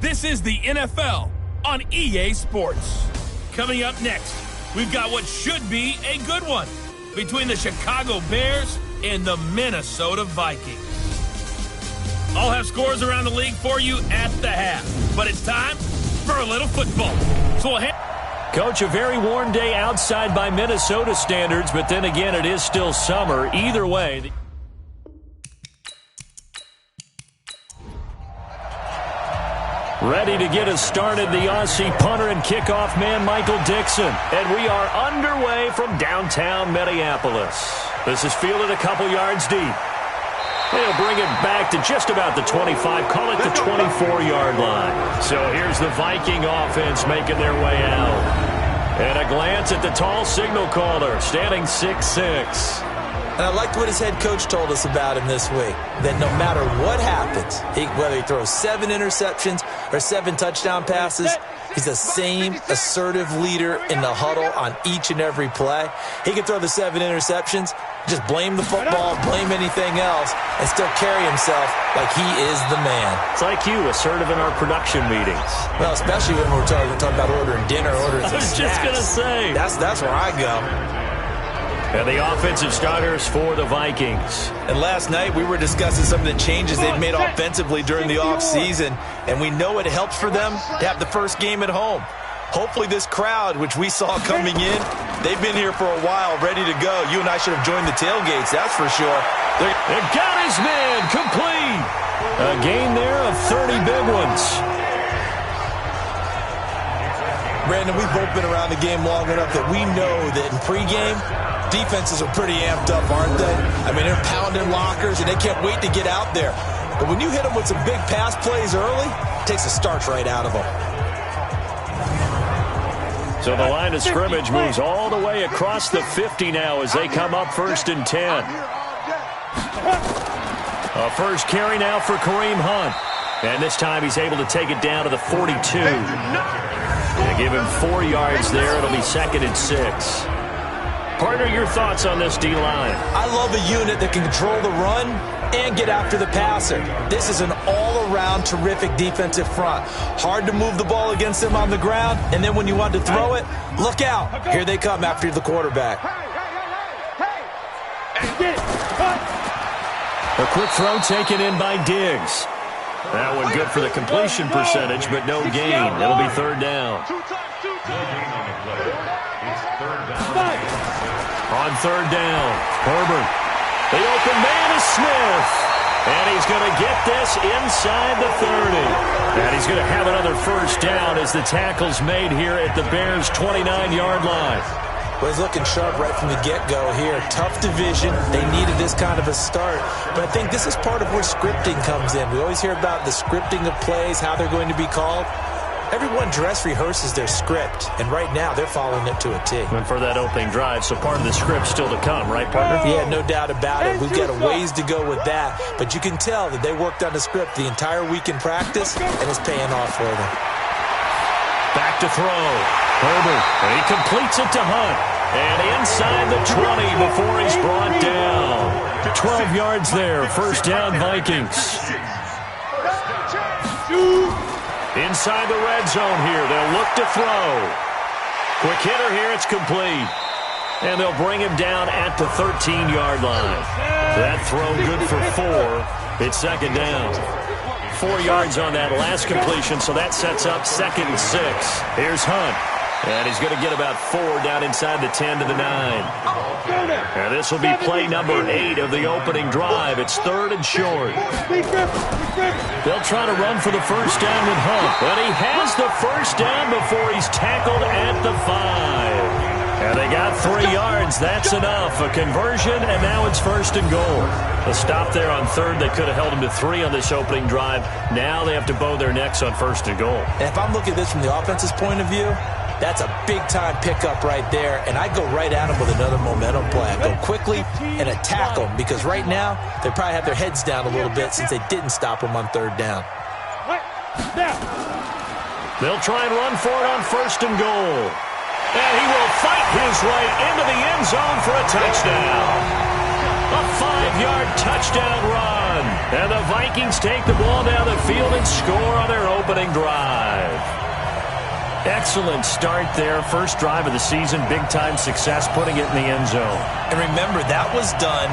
This is the NFL on EA Sports. Coming up next, we've got what should be a good one between the Chicago Bears and the Minnesota Vikings. I'll have scores around the league for you at the half, but it's time for a little football. So Coach, a very warm day outside by Minnesota standards, but then again, it is still summer. Either way. Ready to get us started, the Aussie punter and kickoff man, Michael Dixon. And we are underway from downtown Minneapolis. This is fielded a couple yards deep. They'll bring it back to just about the 25, call it the 24-yard line. So here's the Viking offense making their way out. And a glance at the tall signal caller, standing 6'6". And I liked what his head coach told us about him this week, that no matter what happens, whether he throws 7 interceptions or 7 touchdown passes, he's the same assertive leader in the huddle on each and every play. He can throw the 7 interceptions, just blame the football, blame anything else, and still carry himself like he is the man. It's like you, assertive in our production meetings. Well, especially when we're talking about ordering dinner, ordering some snacks. I was just going to say. That's where I go. And the offensive starters for the Vikings. And last night we were discussing some of the changes they've made offensively during the offseason, and we know it helps for them to have the first game at home. Hopefully this crowd, which we saw coming in, they've been here for a while, ready to go. You and I should have joined the tailgates, that's for sure. They got his man complete. A gain there of 30 big ones. Brandon, we've both been around the game long enough that we know that in pregame, defenses are pretty amped up, aren't they? I mean, they're pounding lockers, and they can't wait to get out there. But when you hit them with some big pass plays early, it takes the starch right out of them. So the line of scrimmage moves all the way across the 50 now as they come up 1st and 10. A first carry now for Kareem Hunt. And this time he's able to take it down to the 42. They give him 4 yards there. It'll be 2nd and 6. Partner, your thoughts on this D-line? I love a unit that can control the run and get after the passer. This is an all-around terrific defensive front. Hard to move the ball against them on the ground, and then when you want to throw it, look out. Here they come after the quarterback. A quick throw taken in by Diggs. That one good for the completion percentage, but no gain. It'll be 3rd down. On 3rd down, Herbert. The open man is Smith. And he's going to get this inside the 30. And he's going to have another first down as the tackle's made here at the Bears' 29-yard line. Well, he's looking sharp right from the get-go here. Tough division. They needed this kind of a start. But I think this is part of where scripting comes in. We always hear about the scripting of plays, how they're going to be called. Everyone dress rehearses their script, and right now they're following it to a T. And for that opening drive, so part of the script still to come, right, partner? Yeah, no doubt about it. We've got a ways to go with that, but you can tell that they worked on the script the entire week in practice, and it's paying off for them. Back to throw. Herbert, and he completes it to Hunt. And inside the 20 before he's brought down. 12 yards there, 1st down Vikings. Inside the red zone here, they'll look to throw. Quick hitter here, it's complete. And they'll bring him down at the 13-yard line. That throw good for 4. It's 2nd down. 4 yards on that last completion, so that sets up 2nd and 6. Here's Hunt. And he's going to get about 4 down inside the 10 to the 9. And this will be play number 8 of the opening drive. It's 3rd and short. They'll try to run for the first down with Hunt. But he has the first down before he's tackled at the 5. And they got 3 yards. That's enough. A conversion, and now it's 1st and goal. A stop there on 3rd. They could have held him to 3 on this opening drive. Now they have to bow their necks on 1st and goal. And if I'm looking at this from the offense's point of view, that's a big-time pickup right there, and I go right at them with another momentum play. I go quickly and attack them because right now they probably have their heads down a little bit since they didn't stop them on 3rd down. They'll try and run for it on 1st and goal. And he will fight his way into the end zone for a touchdown. A 45-yard touchdown run. And the Vikings take the ball down the field and score on their opening drive. Excellent start there. First drive of the season. Big-time success putting it in the end zone. And remember, that was done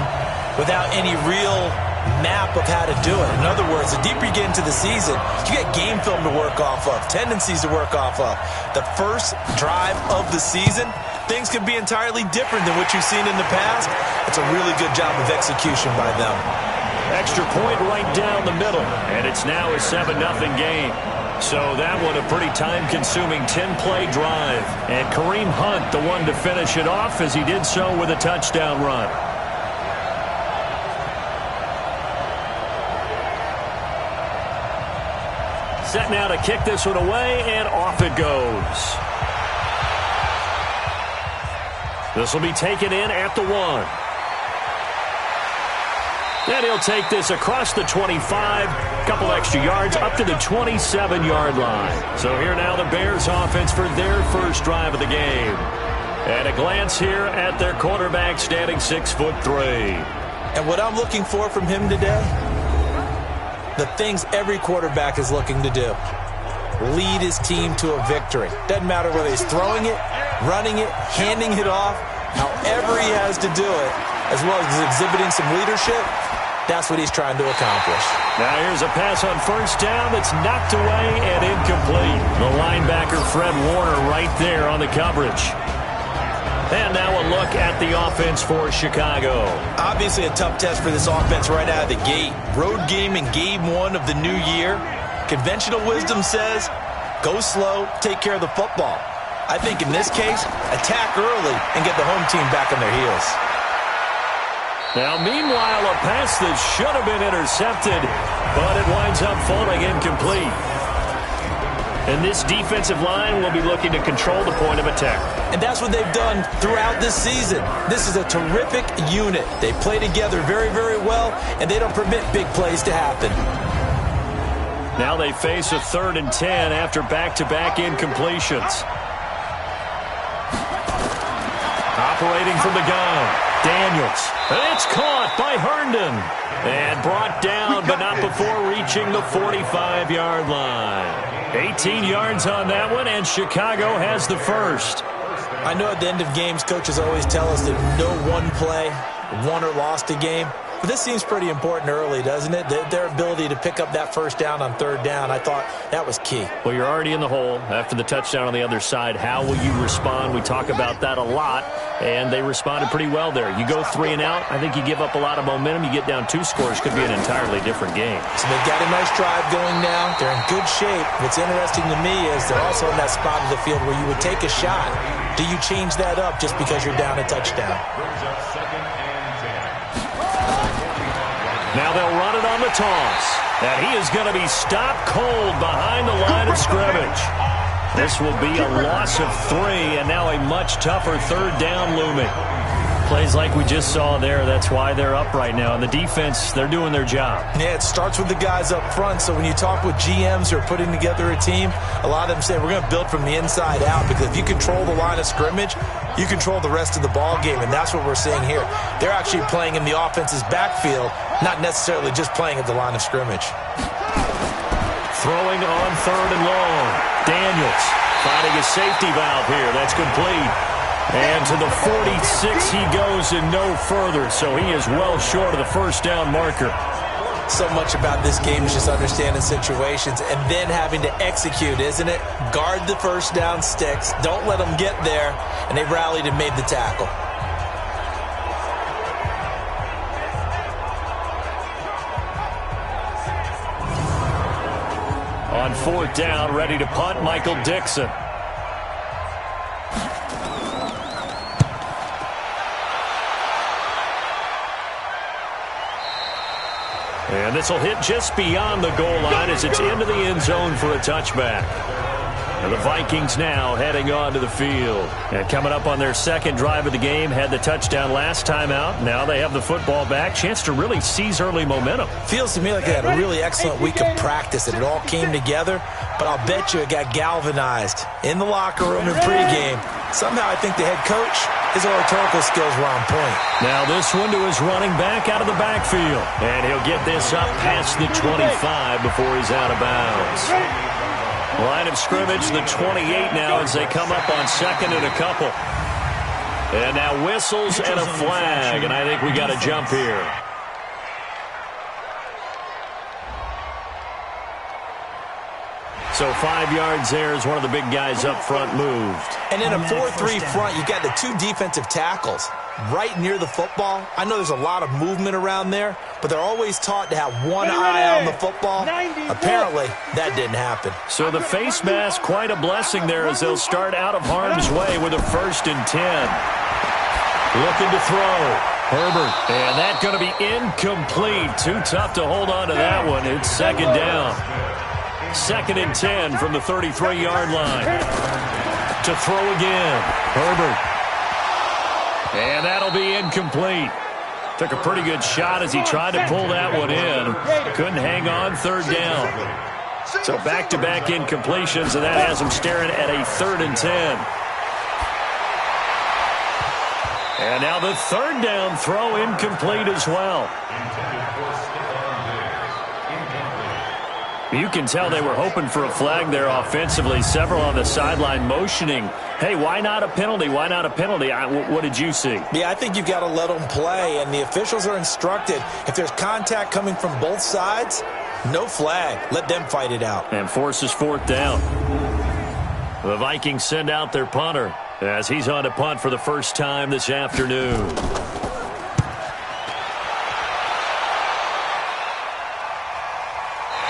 without any real map of how to do it. In other words, the deeper you get into the season, you get game film to work off of, tendencies to work off of. The first drive of the season, things can be entirely different than what you've seen in the past. It's a really good job of execution by them. Extra point right down the middle, and it's now a 7-0 game. So that one a pretty time-consuming 10-play drive. And Kareem Hunt, the one to finish it off, as he did so with a touchdown run. Set now to kick this one away, and off it goes. This will be taken in at the 1. And he'll take this across the 25, couple extra yards, up to the 27-yard line. So here now the Bears offense for their first drive of the game. And a glance here at their quarterback standing 6'3". And what I'm looking for from him today, the things every quarterback is looking to do. Lead his team to a victory. Doesn't matter whether he's throwing it, running it, handing it off, however he has to do it, as well as exhibiting some leadership, that's what he's trying to accomplish. Now here's a pass on first down that's knocked away and incomplete. The linebacker Fred Warner right there on the coverage. And now a look at the offense for Chicago. Obviously a tough test for this offense right out of the gate. Road game in game 1 of the new year. Conventional wisdom says, go slow, take care of the football. I think in this case, attack early and get the home team back on their heels. Now, meanwhile, a pass that should have been intercepted, but it winds up falling incomplete. And this defensive line will be looking to control the point of attack. And that's what they've done throughout this season. This is a terrific unit. They play together very, very well, and they don't permit big plays to happen. Now they face a 3rd and 10 after back-to-back incompletions. Operating from the gun. Daniels. It's caught by Herndon. And brought down, but not before reaching the 45-yard line. 18 yards on that one, and Chicago has the first. I know at the end of games, coaches always tell us that no one play won or lost a game. But this seems pretty important early, doesn't it? Their ability to pick up that first down on 3rd down, I thought that was key. Well, you're already in the hole after the touchdown on the other side. How will you respond? We talk about that a lot, and they responded pretty well there. You go 3 and out, I think you give up a lot of momentum. You get down 2 scores, could be an entirely different game. So they've got a nice drive going now. They're in good shape. What's interesting to me is they're also in that spot of the field where you would take a shot. Do you change that up just because you're down a touchdown? Now they'll run it on the toss. And he is going to be stopped cold behind the line of scrimmage. This will be a loss of 3, and now a much tougher 3rd down looming. Plays like we just saw there, that's why they're up right now. And the defense, they're doing their job. Yeah, it starts with the guys up front. So when you talk with GMs who are putting together a team, a lot of them say we're going to build from the inside out, because if you control the line of scrimmage, you control the rest of the ball game, and that's what we're seeing here. They're actually playing in the offense's backfield, not necessarily just playing at the line of scrimmage. Throwing on 3rd and long. Daniels finding a safety valve here. That's complete. And to the 46 he goes and no further, so he is well short of the first down marker. So much about this game is just understanding situations and then having to execute, isn't it? Guard the first down sticks. Don't let them get there. And they rallied and made the tackle. On 4th down, ready to punt, Michael Dixon. And this will hit just beyond the goal line as it's into the end zone for a touchback. And the Vikings now heading on to the field. And coming up on their 2nd drive of the game, had the touchdown last time out. Now they have the football back. Chance to really seize early momentum. Feels to me like they had a really excellent week of practice and it all came together. But I'll bet you it got galvanized in the locker room in pregame. Somehow I think the head coach his oratorical skills were on point. Now this one to his running back out of the backfield. And he'll get this up past the 25 before he's out of bounds. Line of scrimmage, the 28 now as they come up on second and a couple. And now whistles and a flag, and I think we got a jump here. So 5 yards there as one of the big guys up front moved. And in a 4-3 front, you got the 2 defensive tackles right near the football. I know there's a lot of movement around there, but they're always taught to have one eye on the football. Apparently, that didn't happen. So the face mask, quite a blessing there as they'll start out of harm's way with a 1st and 10. Looking to throw. Herbert. And that's going to be incomplete. Too tough to hold on to that one. It's 2nd down. 2nd and 10 from the 33-yard line. To throw again. Herbert. And that'll be incomplete. Took a pretty good shot as he tried to pull that one in. Couldn't hang on. 3rd down. So back-to-back incompletions, and that has him staring at a 3rd and 10. And now the 3rd down throw incomplete as well. You can tell they were hoping for a flag there offensively. Several on the sideline motioning, hey, why not a penalty? Why not a penalty? What did you see? Yeah, I think you've got to let them play, and the officials are instructed. If there's contact coming from both sides, no flag. Let them fight it out. And forces 4th down. The Vikings send out their punter as he's on to punt for the first time this afternoon.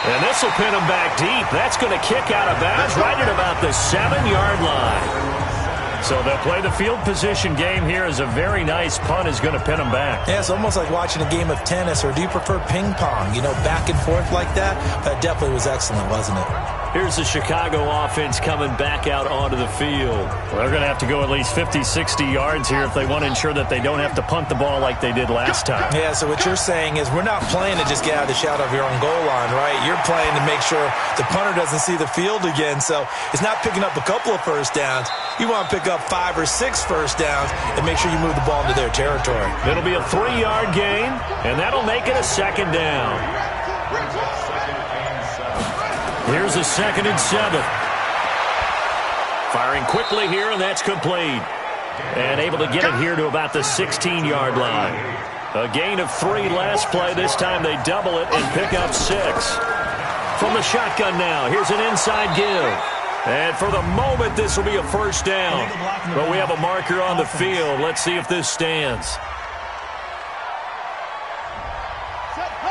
And this will pin him back deep. That's going to kick out of bounds right at about the 7-yard line. So they'll play the field position game here as a very nice punt is going to pin him back. Yeah, it's almost like watching a game of tennis, or do you prefer ping pong? You know, back and forth like that? That definitely was excellent, wasn't it? Here's the Chicago offense coming back out onto the field. Well, they're going to have to go at least 50, 60 yards here if they want to ensure that they don't have to punt the ball like they did last time. Yeah, so what you're saying is we're not playing to just get out of the shadow of your own goal line, right? You're playing to make sure the punter doesn't see the field again. So it's not picking up a couple of first downs. You want to pick up 5 or 6 first downs and make sure you move the ball into their territory. It'll be a 3-yard gain, and that'll make it a 2nd down. Here's a 2nd and 7. Firing quickly here, and that's complete. And able to get it here to about the 16-yard line. A gain of 3 last play. This time they double it and pick up 6. From the shotgun now, here's an inside give. And for the moment, this will be a 1st down. But we have a marker on the field. Let's see if this stands.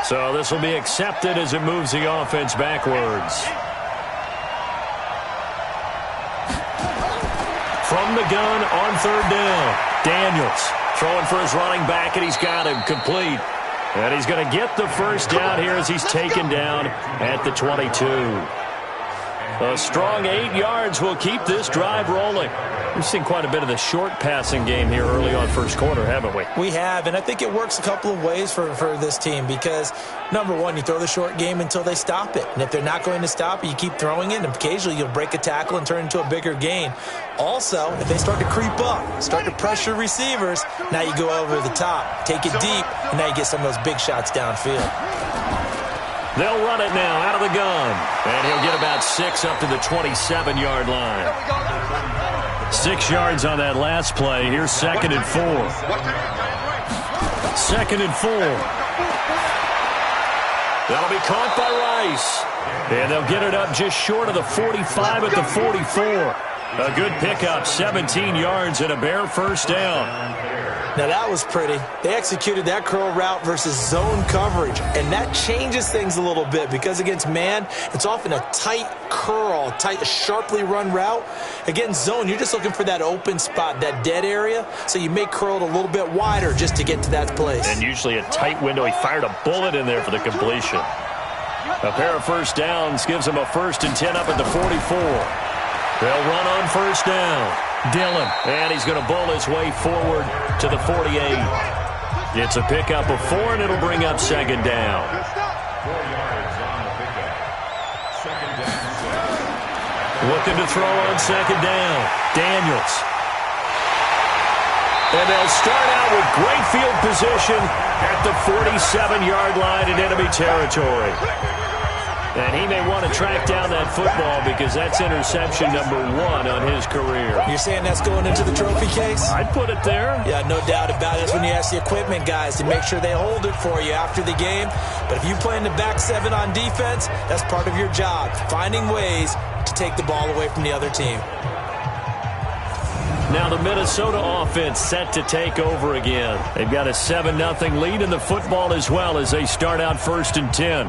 So this will be accepted as it moves the offense backwards. From the gun on 3rd down. Daniels throwing for his running back, and he's got him complete. And he's going to get the 1st down here as he's taken down at the 22. A strong 8 yards will keep this drive rolling. We've seen quite a bit of the short passing game here early on 1st quarter, haven't we? We have, and I think it works a couple of ways for this team because, number one, you throw the short game until they stop it. And if they're not going to stop it, you keep throwing it, and occasionally you'll break a tackle and turn it into a bigger gain. Also, if they start to creep up, start to pressure receivers, now you go over the top, take it deep, and now you get some of those big shots downfield. They'll run it now out of the gun. And he'll get about 6 up to the 27-yard line. 6 yards on that last play. Here's 2nd and 4. 2nd and 4. That'll be caught by Rice. And they'll get it up just short of the 45 at the 44. A good pickup, 17 yards and a bare 1st down. Now that was pretty. They executed that curl route versus zone coverage, and that changes things a little bit because against man, it's often a tight curl, tight, sharply run route. Against zone, you're just looking for that open spot, that dead area, so you may curl it a little bit wider just to get to that place. And usually a tight window. He fired a bullet in there for the completion. A pair of 1st downs gives him a 1st and 10 up at the 44. They'll run on 1st down. Dillon, and he's going to bowl his way forward to the 48. It's a pickup of 4, and it'll bring up 2nd down. Looking to throw on 2nd down. Daniels. And they'll start out with great field position at the 47-yard line in enemy territory. And he may want to track down that football because that's interception number 1 on his career. You're saying that's going into the trophy case? I'd put it there. Yeah, no doubt about it. That's when you ask the equipment guys to make sure they hold it for you after the game. But if you play in the back 7 on defense, that's part of your job, finding ways to take the ball away from the other team. Now the Minnesota offense set to take over again. They've got a 7-0 lead in the football as well as they start out 1st and 10.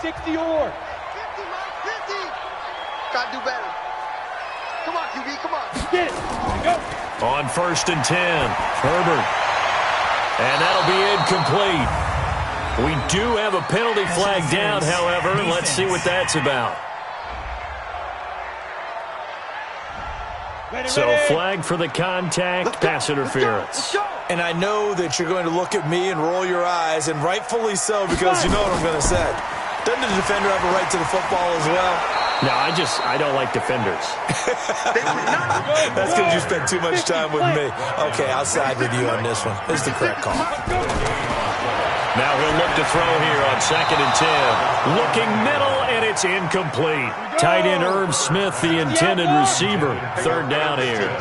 60 or 50, 50. Gotta do better. Come on, QB, come on. Get it. Go. On 1st and 10, Herbert. And that'll be incomplete. We do have a penalty flag down, however. Let's see what that's about. So flag for the contact, pass interference. And I know that you're going to look at me and roll your eyes, and rightfully so, because you know what I'm going to say. Doesn't the defender have a right to the football as well? No, I don't like defenders. That's because you spent too much time with me. Okay, I'll side with you on this one. This is the correct call. Now he'll look to throw here on 2nd and 10. Looking middle, and it's incomplete. Tight end Irv Smith, the intended receiver. 3rd down here.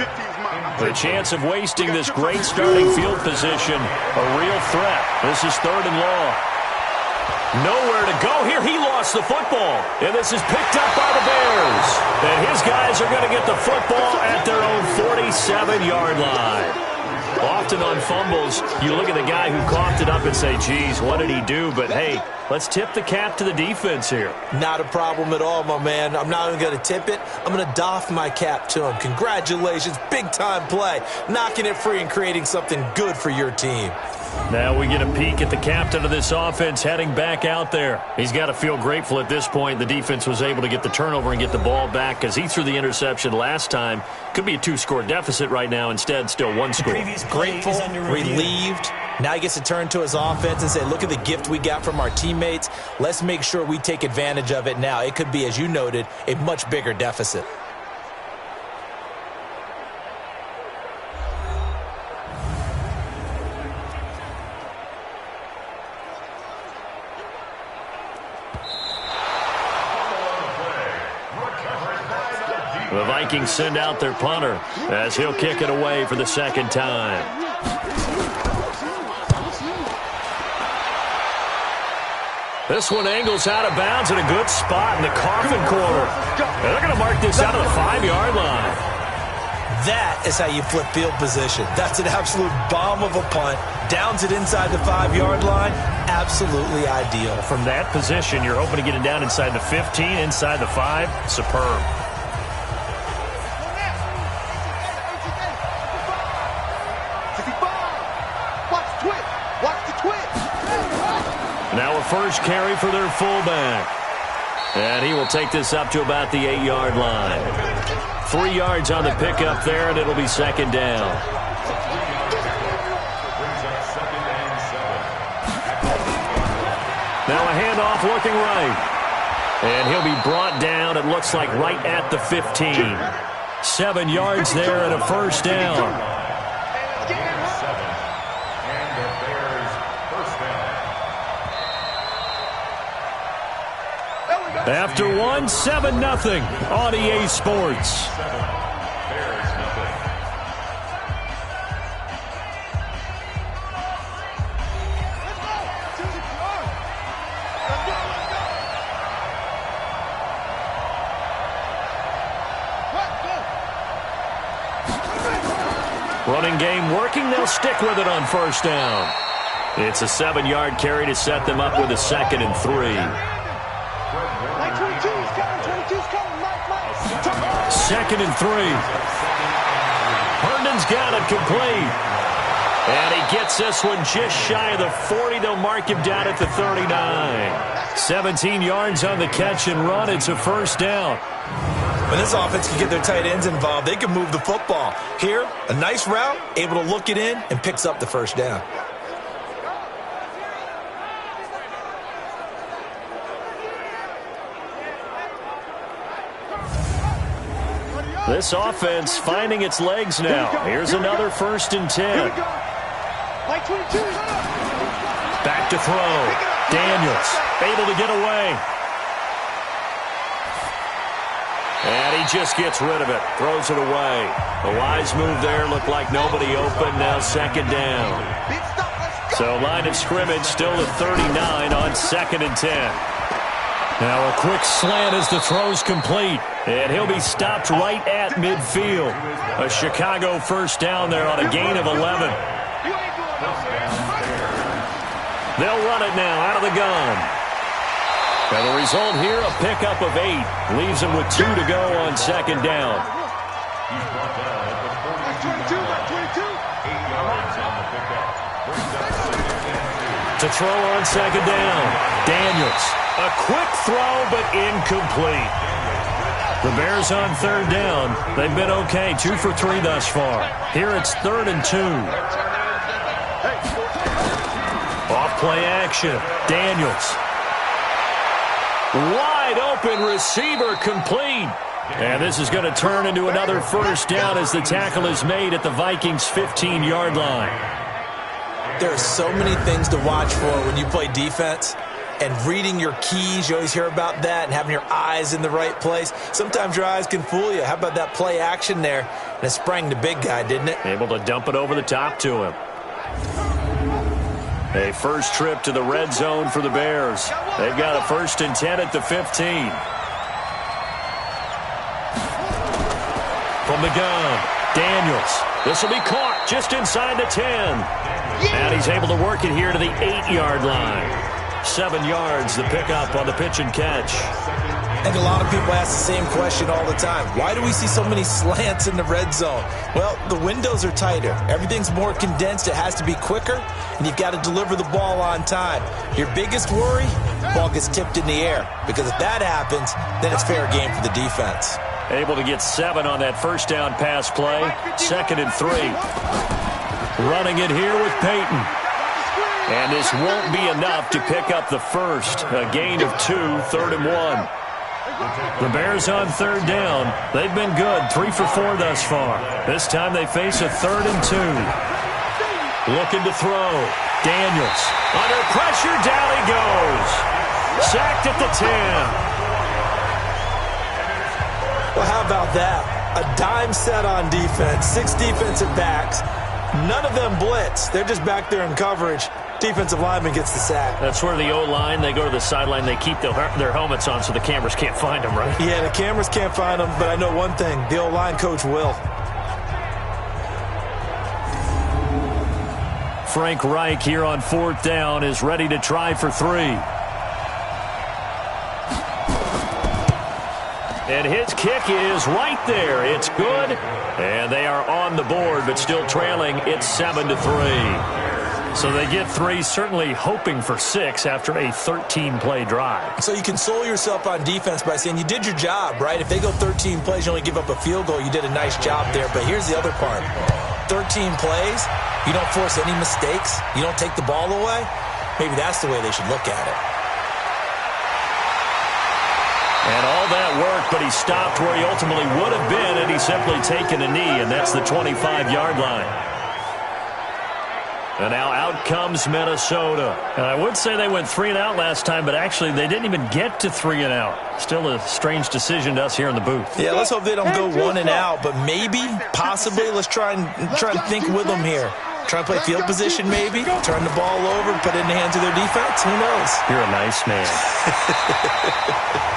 The chance of wasting this great starting field position, a real threat. This is 3rd and long. Nowhere to go here. He lost the football. And this is picked up by the Bears. And his guys are going to get the football at their own 47-yard line. Often on fumbles, you look at the guy who coughed it up and say, geez, what did he do? But, hey, let's tip the cap to the defense here. Not a problem at all, my man. I'm not even going to tip it. I'm going to doff my cap to him. Congratulations. Big-time play. Knocking it free and creating something good for your team. Now we get a peek at the captain of this offense heading back out there. He's got to feel grateful at this point. The defense was able to get the turnover and get the ball back because he threw the interception last time. Could be a 2-score deficit right now. Instead, still 1 score. Grateful, relieved. Now he gets to turn to his offense and say, look at the gift we got from our teammates. Let's make sure we take advantage of it now. It could be, as you noted, a much bigger deficit. The Vikings send out their punter as he'll kick it away for the 2nd time. This one angles out of bounds in a good spot in the coffin corner. And they're going to mark this out of the 5-yard line. That is how you flip field position. That's an absolute bomb of a punt. Downs it inside the 5-yard line. Absolutely ideal. From that position, you're hoping to get it down inside the 15, inside the 5. Superb. Now a first carry for their fullback. And he will take this up to about the 8-yard line. 3 yards on the pickup there, and it'll be 2nd down. Now a handoff looking right. And he'll be brought down, it looks like, right at the 15. 7 yards there and a first down. After 1, 7-0 on EA Sports. Running game working, they'll stick with it on first down. It's a 7-yard carry to set them up with a 2nd and 3. 2nd and 3. Herndon's got it complete. And he gets this one just shy of the 40. They'll mark him down at the 39. 17 yards on the catch and run. It's a first down. When this offense can get their tight ends involved, they can move the football. Here, a nice route, able to look it in, and picks up the first down. This offense finding its legs now. Here's another 1st and 10. Back to throw. Daniels able to get away. And he just gets rid of it. Throws it away. A wise move there. Looked like nobody open. Now 2nd down. So line of scrimmage still at 39 on 2nd and 10. Now a quick slant as the throw's complete. And he'll be stopped right at midfield. A Chicago 1st down there on a gain of 11. They'll run it now out of the gun. And the result here, a pickup of 8. Leaves them with 2 to go on 2nd down. To throw on 2nd down. Daniels. A quick throw, but incomplete. The Bears on 3rd down. They've been okay. 2 for 3 thus far. Here it's 3rd and 2. Off play action. Daniels. Wide open receiver complete. And this is going to turn into another 1st down as the tackle is made at the Vikings' 15-yard line. There are so many things to watch for when you play defense. And reading your keys, you always hear about that, and having your eyes in the right place. Sometimes your eyes can fool you. How about that play action there? And it sprang the big guy, didn't it? Able to dump it over the top to him. A first trip to the red zone for the Bears. They've got a 1st and 10 at the 15. From the gun, Daniels. This will be caught just inside the 10. And he's able to work it here to the 8-yard line. 7 yards, the pickup on the pitch and catch. And a lot of people ask the same question all the time. Why do we see so many slants in the red zone? Well, the windows are tighter. Everything's more condensed. It has to be quicker, and you've got to deliver the ball on time. Your biggest worry, the ball gets tipped in the air. Because if that happens, then it's fair game for the defense. Able to get 7 on that 1st down pass play. 2nd and 3. Running it here with Peyton. And this won't be enough to pick up the 1st. A gain of 2, 3rd and 1. The Bears on 3rd down. They've been good, 3 for 4 thus far. This time they face a 3rd and 2. Looking to throw. Daniels. Under pressure, down he goes. Sacked at the 10. Well, how about that? A dime set on defense. 6 defensive backs. None of them blitz. They're just back there in coverage. Defensive lineman gets the sack. That's where the O-line, they go to the sideline, they keep their helmets on so the cameras can't find them, right? Yeah, the cameras can't find them, but I know one thing. The O-line coach will. Frank Reich here on 4th down is ready to try for 3. And his kick is right there. It's good. And they are on the board, but still trailing. It's 7-3. So they get 3, certainly hoping for 6 after a 13-play drive. So you console yourself on defense by saying you did your job, right? If they go 13 plays, you only give up a field goal, you did a nice job there. But here's the other part. 13 plays, you don't force any mistakes, you don't take the ball away. Maybe that's the way they should look at it. And all that work, but he stopped where he ultimately would have been, and he's simply taken a knee, and that's the 25-yard line. And now out comes Minnesota. And I would say they went 3 and out last time, but actually they didn't even get to 3 and out. Still a strange decision to us here in the booth. Yeah, let's hope they don't go 1 and out, but maybe, possibly, let's try and think with them here. Try and play field position maybe, turn the ball over, put it in the hands of their defense. Who knows? You're a nice man.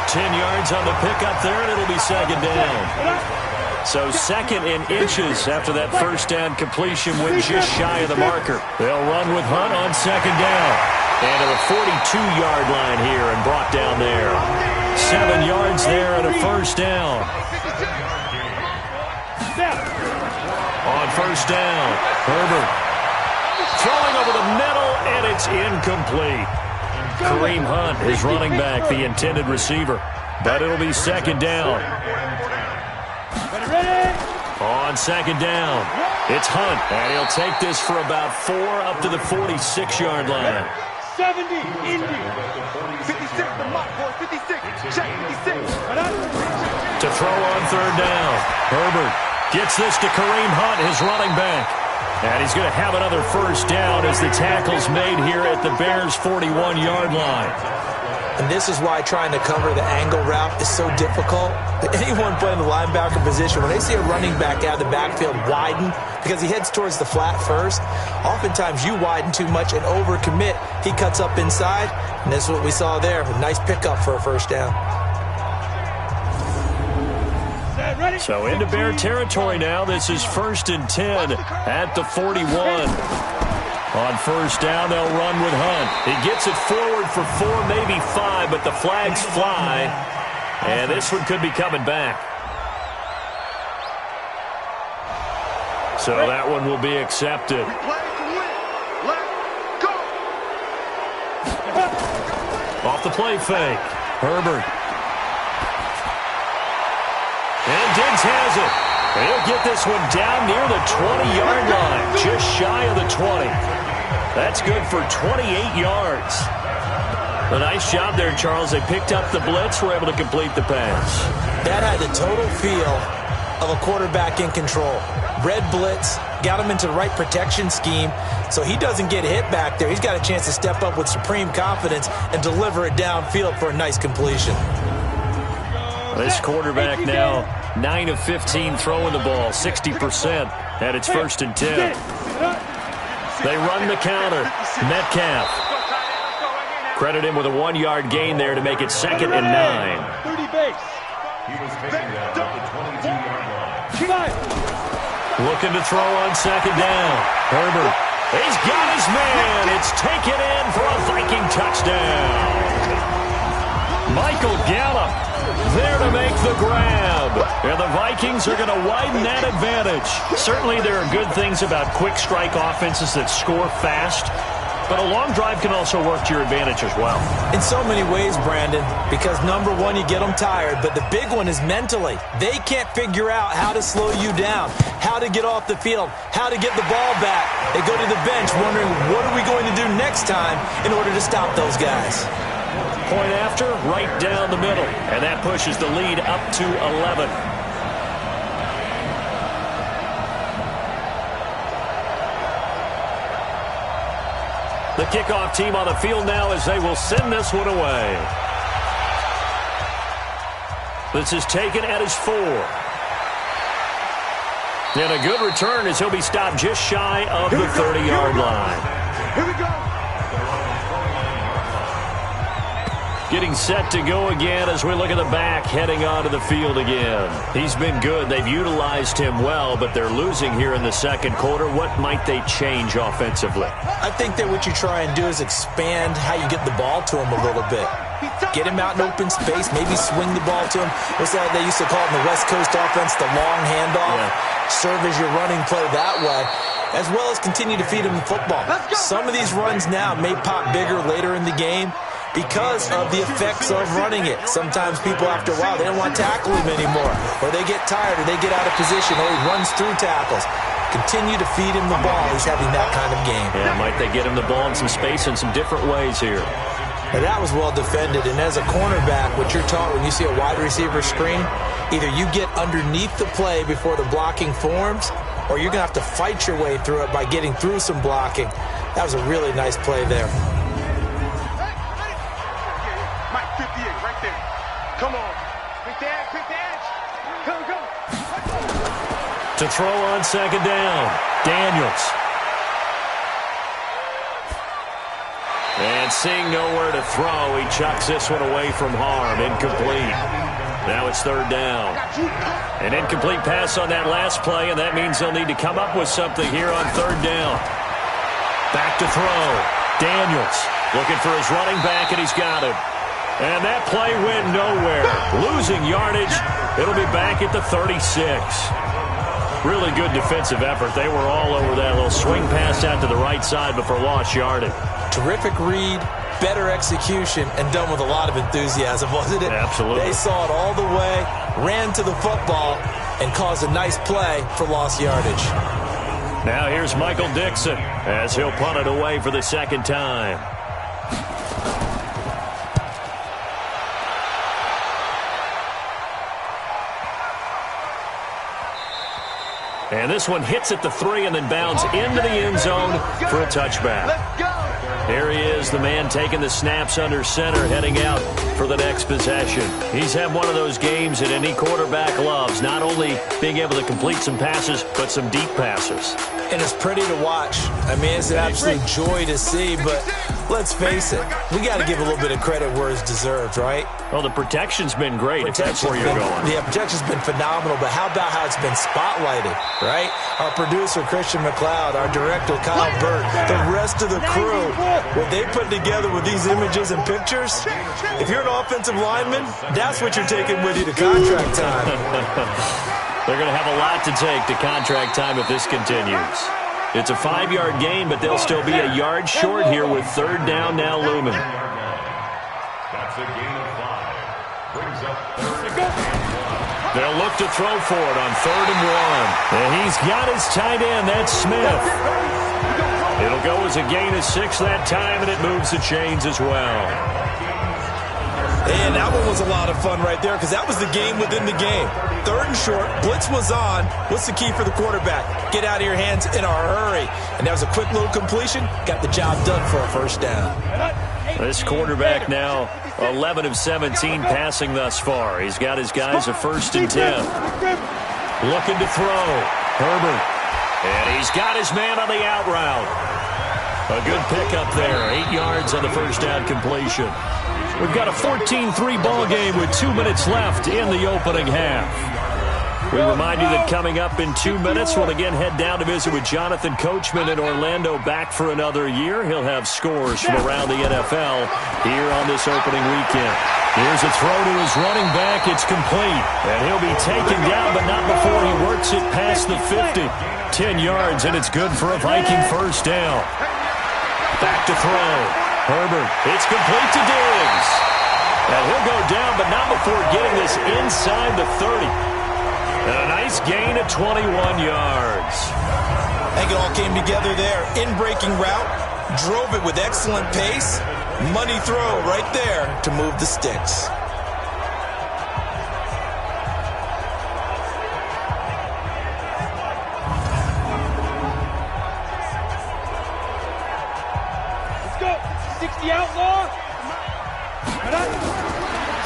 10 yards on the pickup there, and it'll be 2nd down. So 2nd in inches after that 1st down completion went just shy of the marker. They'll run with Hunt on 2nd down. And to the 42-yard line here and brought down there. 7 yards there and a 1st down. On 1st down, Herbert throwing over the middle, and it's incomplete. Kareem Hunt is running back, the intended receiver. But it'll be 2nd down. On 2nd down, it's Hunt, and he'll take this for about 4 up to the 46-yard line. 70, Indy. 56, the mock boy, 56. Check, 56. To throw on third down. Herbert gets this to Kareem Hunt, his running back. And he's going to have another first down as the tackle's made here at the Bears' 41-yard line. And this is why trying to cover the angle route is so difficult. Anyone playing the linebacker position, when they see a running back out of the backfield widen, because he heads towards the flat first, oftentimes you widen too much and overcommit. He cuts up inside, and this is what we saw there. A nice pickup for a first down. So into Bear territory now. This is 1st and 10 at the 41. On first down, they'll run with Hunt. He gets it forward for 4, maybe 5, but the flags fly. And this one could be coming back. So that one will be accepted. Off the play fake. Herbert. And Diggs has it. He'll get this one down near the 20-yard line, just shy of the 20. That's good for 28 yards. A nice job there, Charles. They picked up the blitz, were able to complete the pass. That had the total feel of a quarterback in control. Red blitz, got him into the right protection scheme, so he doesn't get hit back there. He's got a chance to step up with supreme confidence and deliver it downfield for a nice completion. This quarterback now 9 of 15 throwing the ball, 60% at its 1st and 10. They run the counter. Metcalf. Credit him with a 1-yard gain there to make it 2nd and 9. 30 base. He was taking that at the 22-yard line. Looking to throw on 2nd down. Herbert. He's got his man. It's taken in for a Viking touchdown. Michael Gallup there to make the grab. And the Vikings are going to widen that advantage. Certainly there are good things about quick strike offenses that score fast, but a long drive can also work to your advantage as well. In so many ways, Brandon, because number one, you get them tired, but the big one is mentally. They can't figure out how to slow you down, how to get off the field, how to get the ball back. They go to the bench wondering, what are we going to do next time in order to stop those guys? Point after, right down the middle. And that pushes the lead up to 11. The kickoff team on the field now as they will send this one away. This is taken at his 4. And a good return as he'll be stopped just shy of the 30-yard line. Here we go. Getting set to go again as we look at the back heading onto the field again. He's been good. They've utilized him well, but they're losing here in the second quarter. What might they change offensively? I think that what you try and do is expand how you get the ball to him a little bit. Get him out in open space, maybe swing the ball to him. What's that they used to call it in the West Coast offense, the long handoff? Yeah. Serve as your running play that way, as well as continue to feed him the football. Some of these runs now may pop bigger later in the game because of the effects of running it. Sometimes people, after a while, they don't want to tackle him anymore, or they get tired, or they get out of position, or he runs through tackles. Continue to feed him the ball. He's having that kind of game. Yeah, might they get him the ball in some space in some different ways here. Now, that was well defended, and as a cornerback, what you're taught when you see a wide receiver screen, either you get underneath the play before the blocking forms, or you're going to have to fight your way through it by getting through some blocking. That was a really nice play there. Mike 58 right there. Come on. Quick edge. Go. To throw on second down, Daniels. And seeing nowhere to throw, he chucks this one away from harm. Incomplete. Now it's third down. An incomplete pass on that last play, and that means they'll need to come up with something here on third down. Back to throw. Daniels looking for his running back, and he's got him. And that play went nowhere. Losing yardage. It'll be back at the 36. Really good defensive effort. They were all over that little swing pass out to the right side before lost yardage. Terrific read, better execution, and done with a lot of enthusiasm, wasn't it? Absolutely. They saw it all the way, ran to the football, and caused a nice play for lost yardage. Now here's Michael Dixon as he'll punt it away for the second time. And this one hits at the 3 and then bounds into the end zone for a touchback. Here he is, the man taking the snaps under center, heading out for the next possession. He's had one of those games that any quarterback loves, not only being able to complete some passes, but some deep passes. And it's pretty to watch. I mean, it's an absolute joy to see, but let's face it, we got to give a little bit of credit where it's deserved, right? Well, the protection's been great, if that's where you're going. Yeah, protection's been phenomenal, but how about how it's been spotlighted, right? Our producer, Christian McLeod, our director, Kyle Burt, the rest of the crew, what they put together with these images and pictures, if you're an offensive lineman, that's what you're taking with you to contract time. They're going to have a lot to take to contract time if this continues. It's a 5-yard gain, but they'll still be a yard short here with 3rd down now looming. That's a gain of 5. Brings up 3rd. They'll look to throw for it on 3rd and 1. And he's got his tight end. That's Smith. It'll go as a gain of 6 that time, and it moves the chains as well. And that one was a lot of fun right there because that was the game within the game. 3rd and short, blitz was on. What's the key for the quarterback? Get out of your hands in a hurry. And that was a quick little completion. Got the job done for a 1st down. This quarterback now 11 of 17 passing thus far. He's got his guys a 1st and 10. Looking to throw. Herbert. And he's got his man on the out route. A good pickup there. 8 yards on the 1st down completion. We've got a 14-3 ball game with 2 minutes left in the opening half. We remind you that coming up in 2 minutes, we'll again head down to visit with Jonathan Coachman in Orlando, back for another year. He'll have scores from around the NFL here on this opening weekend. Here's a throw to his running back. It's complete. And he'll be taken down, but not before he works it past the 50. 10 yards, and it's good for a Viking 1st down. Back to throw. Herbert, it's complete to Diggs. And he'll go down, but not before getting this inside the 30. And a nice gain of 21 yards. I think it all came together there. In-breaking route, drove it with excellent pace. Money throw right there to move the sticks.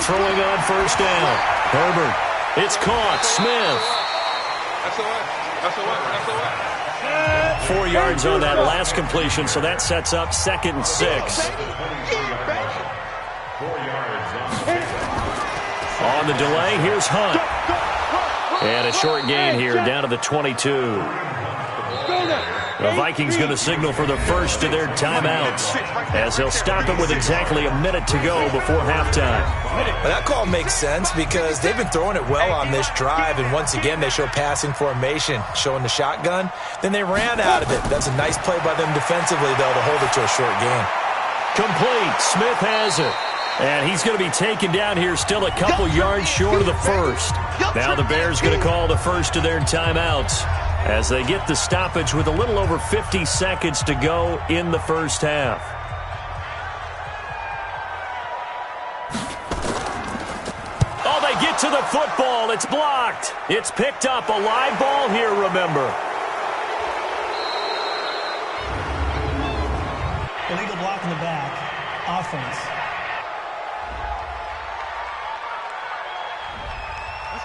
Throwing on 1st down. Herbert. It's caught. Smith. That's a what? 4 yards on that last completion, so that sets up 2nd and 6. 4 yards On the delay, here's Hunt. And a short gain here down to the 22. The Vikings going to signal for the first of their timeouts as they'll stop it with exactly a minute to go before halftime. Well, that call makes sense because they've been throwing it well on this drive, and once again they show passing formation, showing the shotgun. Then they ran out of it. That's a nice play by them defensively, though, to hold it to a short gain. Complete. Smith has it. And he's going to be taken down here still a couple yards short of the 1st. Now the Bears going to call the first of their timeouts as they get the stoppage with a little over 50 seconds to go in the 1st half. Oh, they get to the football. It's blocked. It's picked up. A live ball here, remember. Illegal block in the back. Offense.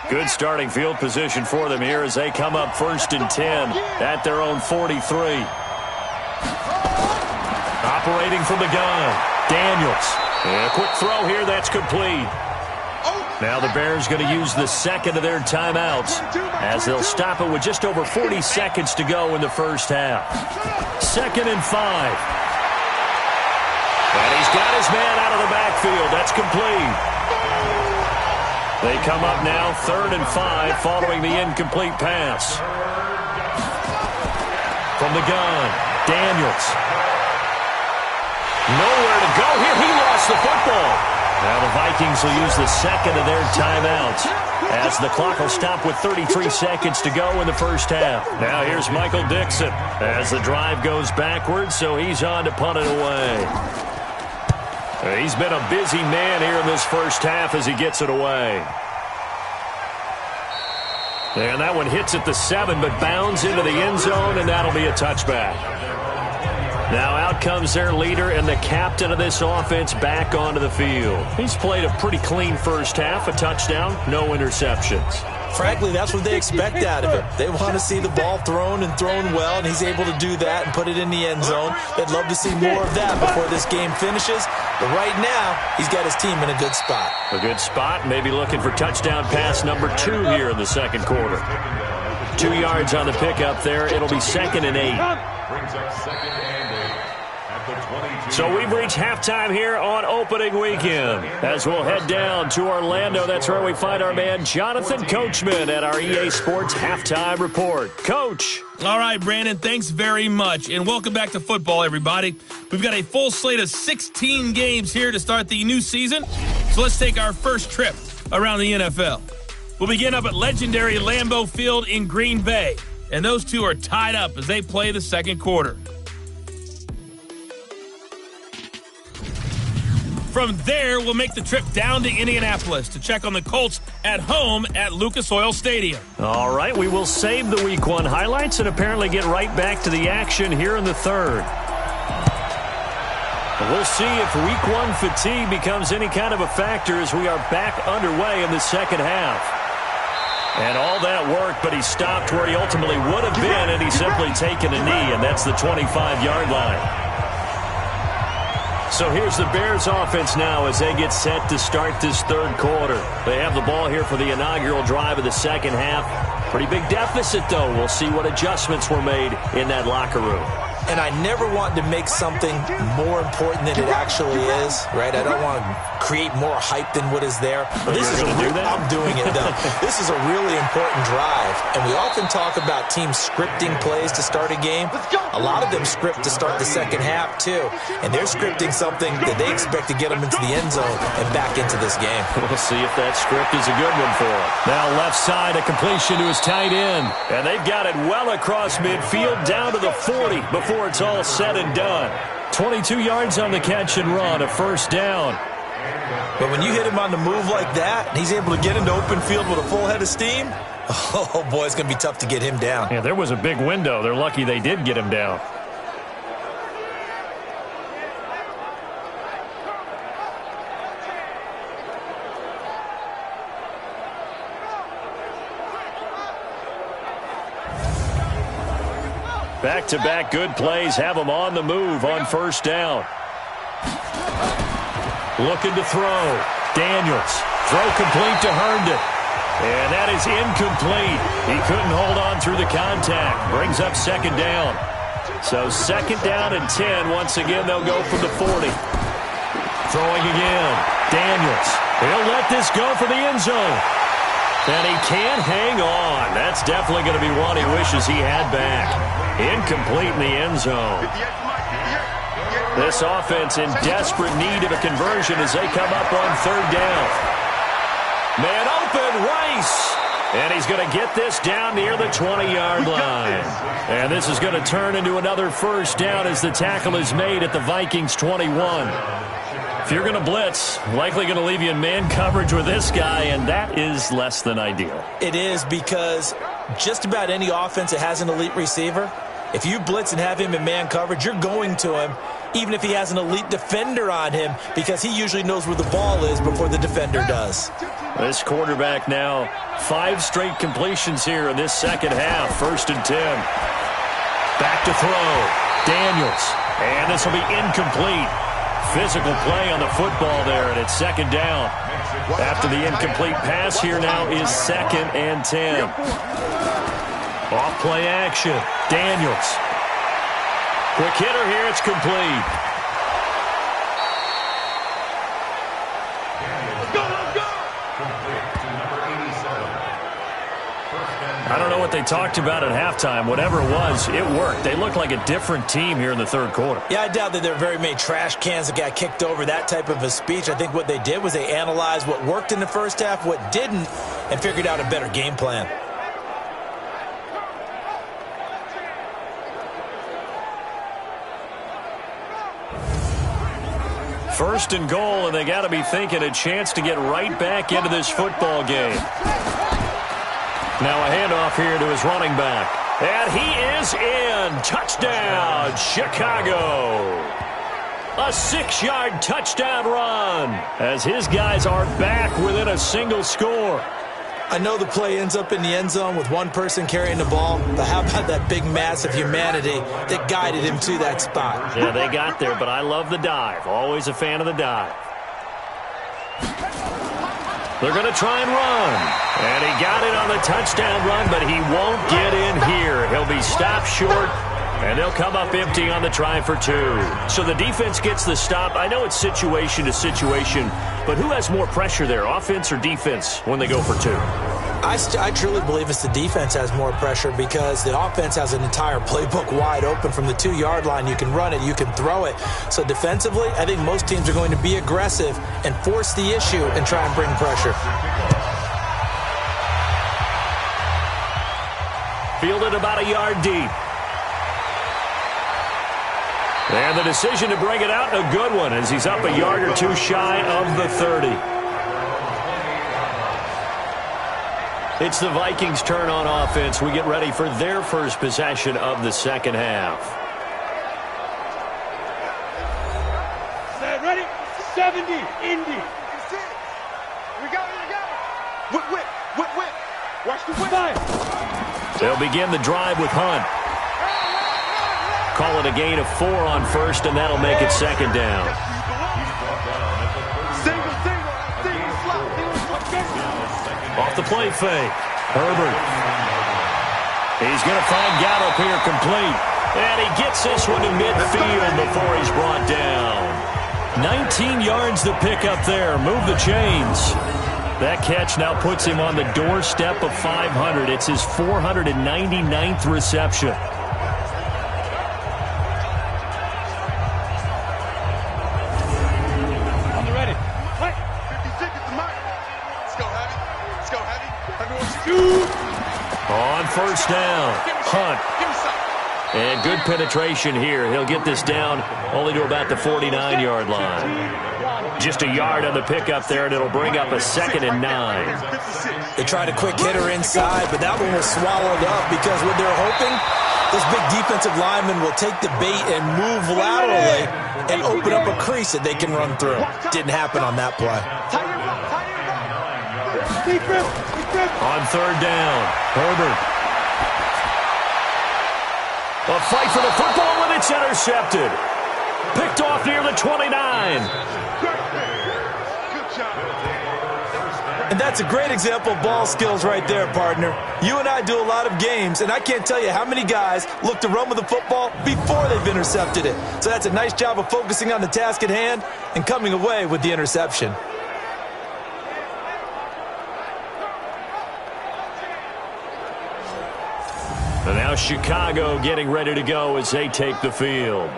Good starting field position for them here as they come up 1st and 10 at their own 43. Operating from the gun, Daniels. And a quick throw here, that's complete. Now the Bears going to use the 2nd of their timeouts as they'll stop it with just over 40 seconds to go in the 1st half. 2nd and 5. And he's got his man out of the backfield. That's complete. They come up now 3rd and 5 following the incomplete pass. From the gun, Daniels. Nowhere to go here. He lost the football. Now the Vikings will use the 2nd of their timeouts as the clock will stop with 33 seconds to go in the 1st half. Now here's Michael Dixon as the drive goes backwards, so he's on to punt it away. He's been a busy man here in this 1st half as he gets it away. And that one hits at the 7, but bounds into the end zone, and that'll be a touchback. Now out comes their leader and the captain of this offense back onto the field. He's played a pretty clean first half, a touchdown, no interceptions. Frankly, that's what they expect out of him. They want to see the ball thrown and thrown well, and he's able to do that and put it in the end zone. They'd love to see more of that before this game finishes. But right now, he's got his team in a good spot. A good spot, maybe looking for touchdown pass number 2 here in the second quarter. 2 yards on the pickup there. It'll be 2nd and 8. Brings up 2nd and 8 at the 22. So we've reached halftime here on opening weekend. As we'll head down to Orlando, that's where we find our man Jonathan Coachman at our EA Sports Halftime Report. Coach. All right, Brandon, thanks very much. And welcome back to football, everybody. We've got a full slate of 16 games here to start the new season. So let's take our first trip around the NFL. We'll begin up at legendary Lambeau Field in Green Bay. And those two are tied up as they play the second quarter. From there, we'll make the trip down to Indianapolis to check on the Colts at home at Lucas Oil Stadium. All right, we will save the Week 1 highlights and apparently get right back to the action here in the third. We'll see if Week 1 fatigue becomes any kind of a factor as we are back underway in the second half. And all that work, but he stopped where he ultimately would have been, and he's simply taken a knee, and that's the 25-yard line. So here's the Bears offense now as they get set to start this third quarter. They have the ball here for the inaugural drive of the second half. Pretty big deficit, though. We'll see what adjustments were made in that locker room. And I never want to make something more important than it actually is, right? I don't want to create more hype than what is there. But this is I'm doing it, though. This is a really important drive. And we often talk about teams scripting plays to start a game. A lot of them script to start the second half, too. And they're scripting something that they expect to get them into the end zone and back into this game. We'll see if that script is a good one for them. Now left side, a completion to his tight end. And they've got it well across midfield down to the 40 before it's all said and done. 22 yards on the catch and run, a first down. But when you hit him on the move like that, and he's able to get into open field with a full head of steam, oh boy, it's going to be tough to get him down. Yeah, there was a big window. They're lucky they did get him down. Back-to-back good plays have him on the move on first down. Looking to throw. Daniels. Throw complete to Herndon. And that is incomplete. He couldn't hold on through the contact. Brings up second down. So second down and 10. Once again, they'll go from the 40. Throwing again. Daniels. He'll let this go for the end zone. And he can't hang on. That's definitely going to be one he wishes he had back. Incomplete in the end zone. This offense in desperate need of a conversion as they come up on third down. Man open, Rice. And he's going to get this down near the 20-yard line. And this is going to turn into another first down as the tackle is made at the Vikings 21. If you're going to blitz, likely going to leave you in man coverage with this guy, and that is less than ideal. It is, because just about any offense that has an elite receiver, if you blitz and have him in man coverage, you're going to him, even if he has an elite defender on him, because he usually knows where the ball is before the defender does. This quarterback now, 5 straight completions here in this second half. 1st and 10. Back to throw. Daniels. And this will be incomplete. Physical play on the football there, and it's second down. After the incomplete pass, here now is 2nd and 10. Off play action. Daniels. Quick hitter here, it's complete. I don't know what they talked about at halftime. Whatever it was, it worked. They looked like a different team here in the third quarter. Yeah, I doubt that there were very many trash cans that got kicked over, that type of a speech. I think what they did was they analyzed what worked in the first half, what didn't, and figured out a better game plan. First and goal, and they got to be thinking a chance to get right back into this football game. Now a handoff here to his running back. And he is in. Touchdown, Chicago. A 6-yard touchdown run as his guys are back within a single score. I know the play ends up in the end zone with one person carrying the ball, but how about that big mass of humanity that guided him to that spot? Yeah, they got there, but I love the dive. Always a fan of the dive. They're going to try and run. And he got it on the touchdown run, but he won't get in here. He'll be stopped short, and they'll come up empty on the try for 2. So the defense gets the stop. I know it's situation to situation, but who has more pressure there, offense or defense, when they go for 2? I truly believe it's the defense has more pressure because the offense has an entire playbook wide open from the 2-yard line. You can run it, you can throw it. So defensively, I think most teams are going to be aggressive and force the issue and try and bring pressure. Fielded about a yard deep. And the decision to bring it out, a good one, as he's up a yard or 2 shy of the 30. It's the Vikings' turn on offense. We get ready for their first possession of the second half. Set, ready? 70, Indy. We got it. Whip. Watch the whip. They'll begin the drive with Hunt. Call it a gain of 4 on first, and that'll make it second down. Off the play fake. Herbert. He's going to find Gallup here complete. And he gets this one to midfield before he's brought down. 19 yards to pick up there. Move the chains. That catch now puts him on the doorstep of 500. It's his 499th reception. On first down, Hunt. And good penetration here. He'll get this down only to about the 49-yard line. Just a yard on the pickup there, and it'll bring up a 2nd and 9. They tried a quick hitter inside, but that one was swallowed up because what they're hoping, this big defensive lineman will take the bait and move laterally and open up a crease that they can run through. Didn't happen on that play. On third down, Herbert. A fight for the football, and it's intercepted. Picked off near the 29. And that's a great example of ball skills right there, partner. You and I do a lot of games, and I can't tell you how many guys look to run with the football before they've intercepted it. So that's a nice job of focusing on the task at hand and coming away with the interception. And now Chicago getting ready to go as they take the field.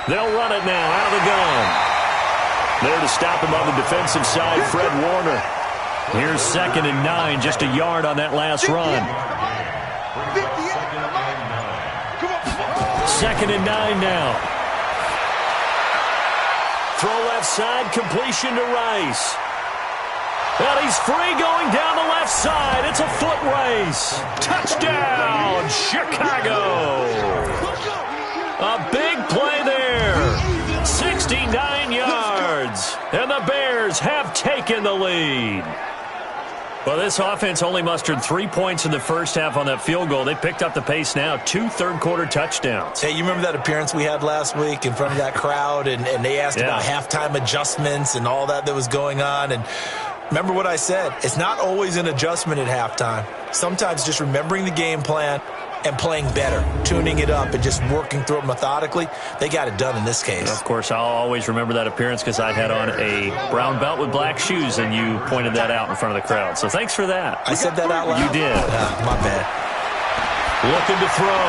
They'll run it now out of the gun. There to stop him on the defensive side, Fred Warner. Here's 2nd and 9, just a yard on that last run. 2nd and 9 now. Throw left side, completion to Rice. And he's free going down the left side. It's a foot race. Touchdown, Chicago. A big play there. 69 yards. And the Bears have taken the lead. Well, this offense only mustered 3 points in the first half on that field goal. They picked up the pace now. 2 third-quarter touchdowns. Hey, you remember that appearance we had last week in front of that crowd, and they asked about halftime adjustments and all that was going on, and remember what I said. It's not always an adjustment at halftime. Sometimes just remembering the game plan and playing better, tuning it up and just working through it methodically. They got it done in this case. Of course, I'll always remember that appearance because I had on a brown belt with black shoes, and you pointed that out in front of the crowd. So thanks for that. I said that out loud? You did. My bad. Looking to throw.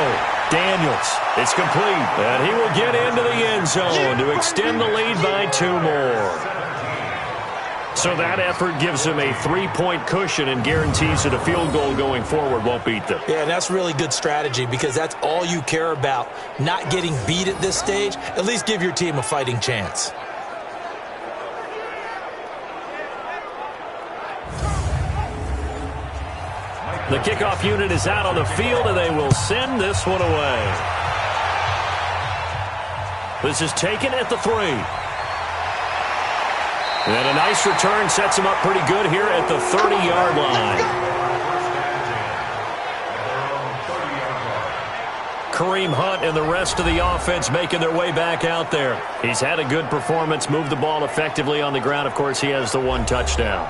Daniels. It's complete. And he will get into the end zone to extend the lead by 2 more. So that effort gives him a 3-point cushion and guarantees that a field goal going forward won't beat them. Yeah, and that's really good strategy because that's all you care about, not getting beat at this stage. At least give your team a fighting chance. The kickoff unit is out on the field, and they will send this one away. This is taken at the 3. And a nice return sets him up pretty good here at the 30-yard line. Kareem Hunt and the rest of the offense making their way back out there. He's had a good performance, moved the ball effectively on the ground. Of course, he has the 1 touchdown.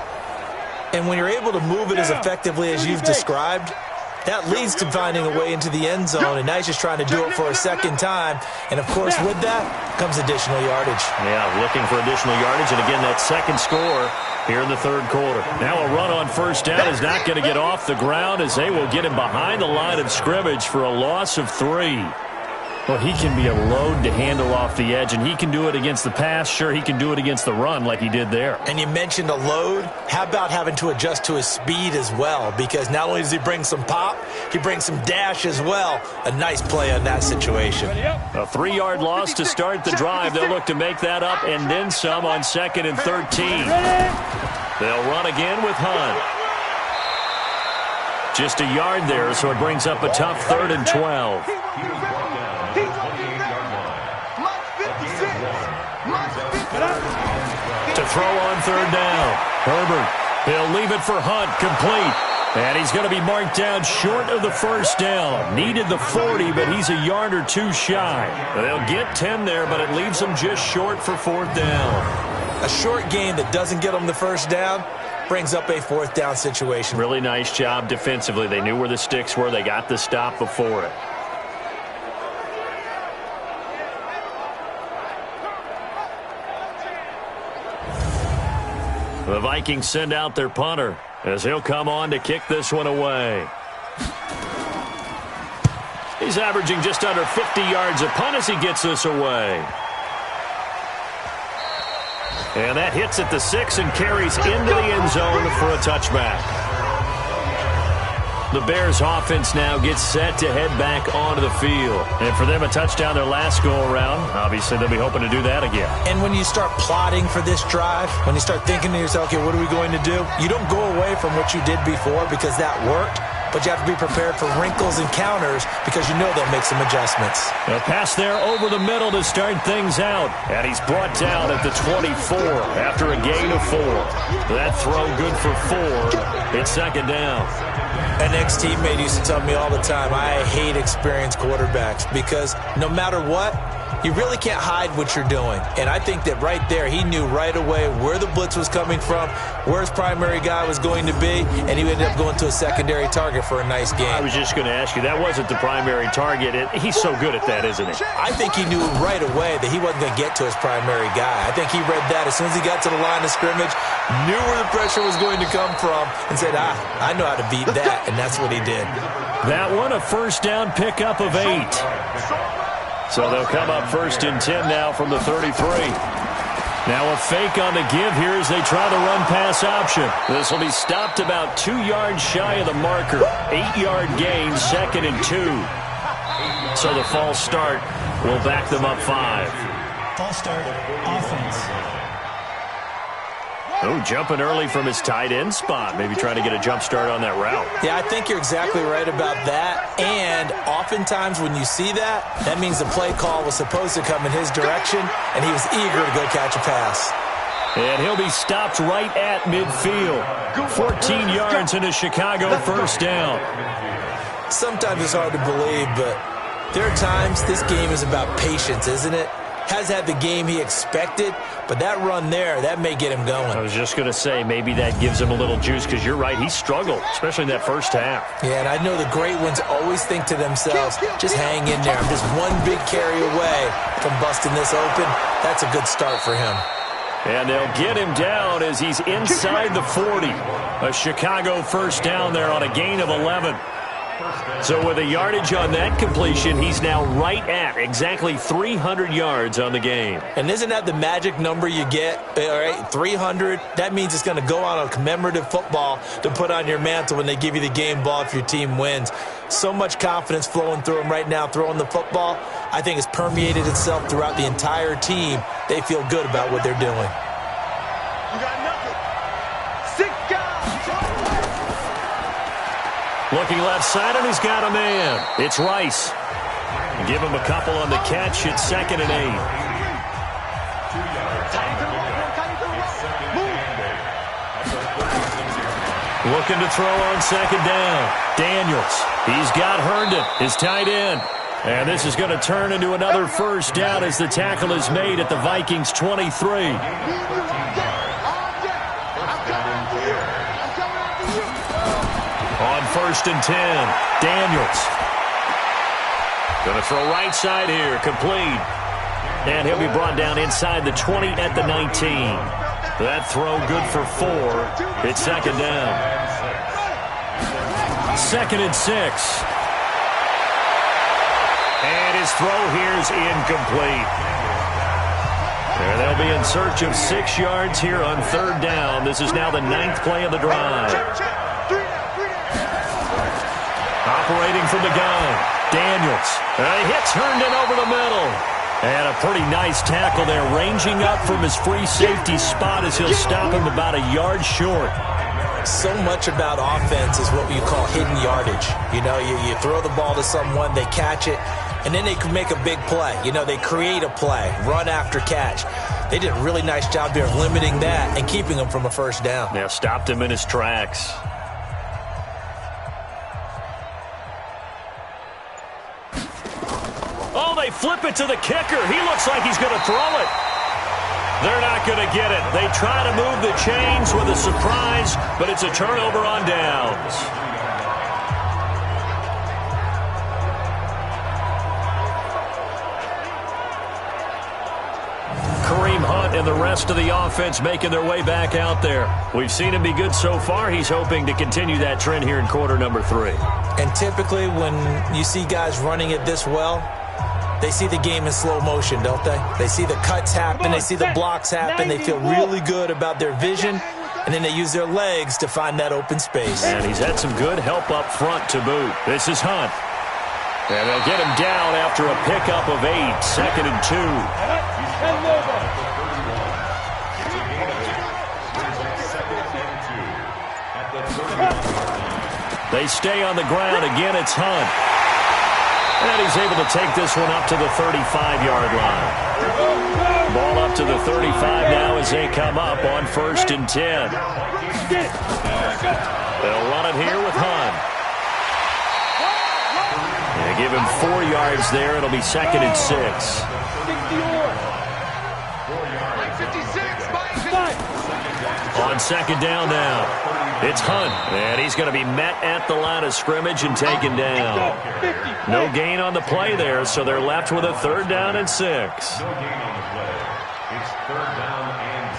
And when you're able to move it as effectively as you've described, that leads to finding a way into the end zone, and now he's just trying to do it for a second time. And, of course, with that comes additional yardage. Yeah, looking for additional yardage, and again, that second score here in the third quarter. Now a run on first down is not going to get off the ground as they will get him behind the line of scrimmage for a loss of 3. Well, he can be a load to handle off the edge, and he can do it against the pass. Sure, he can do it against the run like he did there. And you mentioned a load. How about having to adjust to his speed as well? Because not only does he bring some pop, he brings some dash as well. A nice play on that situation. A 3-yard loss to start the drive. They'll look to make that up and then some on 2nd and 13. They'll run again with Hunt. Just a yard there, so it brings up a tough 3rd and 12. To throw on 3rd down. Herbert, he'll leave it for Hunt, complete. And he's going to be marked down short of the first down. Needed the 40, but he's a yard or 2 shy. They'll get 10 there, but it leaves them just short for 4th down. A short gain that doesn't get them the first down brings up a 4th down situation. Really nice job defensively. They knew where the sticks were. They got the stop before it. The Vikings send out their punter as he'll come on to kick this one away. He's averaging just under 50 yards a punt as he gets this away. And that hits at the 6 and carries into the end zone for a touchback. The Bears offense now gets set to head back onto the field. And for them, a touchdown their last go-around. Obviously, they'll be hoping to do that again. And when you start plotting for this drive, when you start thinking to yourself, okay, what are we going to do? You don't go away from what you did before because that worked. But you have to be prepared for wrinkles and counters because you know they'll make some adjustments. A pass there over the middle to start things out. And he's brought down at the 24 after a gain of 4. That throw good for 4. It's 2nd down. An ex-teammate used to tell me all the time, I hate experienced quarterbacks because no matter what, you really can't hide what you're doing. And I think that right there, he knew right away where the blitz was coming from, where his primary guy was going to be, and he ended up going to a secondary target for a nice game. I was just going to ask you, that wasn't the primary target. He's so good at that, isn't he? I think he knew right away that he wasn't going to get to his primary guy. I think he read that as soon as he got to the line of scrimmage, knew where the pressure was going to come from, and said, I know how to beat that, and that's what he did. That one, a first down pickup of 8. So they'll come up 1st and 10 now from the 33. Now a fake on the give here as they try the run-pass option. This will be stopped about 2 yards shy of the marker. 8-yard gain, 2nd and 2. So the false start will back them up 5. False start, offense. Oh, jumping early from his tight end spot. Maybe trying to get a jump start on that route. Yeah, I think you're exactly right about that. And oftentimes when you see that, that means the play call was supposed to come in his direction, and he was eager to go catch a pass. And he'll be stopped right at midfield. 14 yards in a Chicago first down. Sometimes it's hard to believe, but there are times this game is about patience, isn't it? Has had the game he expected, but that run there, that may get him going. I was just going to say, maybe that gives him a little juice because you're right, he struggled, especially in that first half. Yeah, and I know the great ones always think to themselves, just hang in there. I'm just one big carry away from busting this open. That's a good start for him. And they'll get him down as he's inside the 40. A Chicago first down there on a gain of 11. So with a yardage on that completion, he's now right at exactly 300 yards on the game. And isn't that the magic number you get? All right, 300. That means it's going to go on a commemorative football to put on your mantle when they give you the game ball if your team wins. So much confidence flowing through him right now, throwing the football. I think it's permeated itself throughout the entire team. They feel good about what they're doing. You got nothing. 6 guys. Looking left side, and he's got a man. It's Rice. Give him a couple on the catch. It's 2nd and 8. Looking to throw on 2nd down. Daniels. He's got Herndon, his tight end. And this is going to turn into another first down as the tackle is made at the Vikings' 23. On 1st and 10, Daniels. Going to throw right side here, complete. And he'll be brought down inside the 20 at the 19. That throw good for 4. It's 2nd down. 2nd and 6. And his throw here is incomplete. And they'll be in search of 6 yards here on 3rd down. This is now the 9th play of the drive. Operating from the gun, Daniels. He hits Herndon over the middle. And a pretty nice tackle there, ranging up from his free safety spot as he'll stop him about a yard short. So much about offense is what you call hidden yardage. You know, you throw the ball to someone, they catch it, and then they can make a big play. You know, they create a play, run after catch. They did a really nice job there of limiting that and keeping him from a first down. Yeah, stopped him in his tracks. Oh, they flip it to the kicker. He looks like he's going to throw it. They're not going to get it. They try to move the chains with a surprise, but it's a turnover on downs. Kareem Hunt and the rest of the offense making their way back out there. We've seen him be good so far. He's hoping to continue that trend here in quarter number 3. And typically when you see guys running it this well, they see the game in slow motion, don't they? They see the cuts happen. They see the blocks happen. They feel really good about their vision, and then they use their legs to find that open space. And he's had some good help up front to boot. This is Hunt. And they'll get him down after a pickup of 8, 2nd and 2. They stay on the ground. Again, it's Hunt. And he's able to take this one up to the 35-yard line. Ball up to the 35 now as they come up on 1st and 10. They'll run it here with Hunt. They give him 4 yards there. It'll be 2nd and 6. On 2nd down now, it's Hunt, and he's going to be met at the line of scrimmage and taken down. No gain on the play there, so they're left with a 3rd down and 6. No gain on the play. It's 3rd down and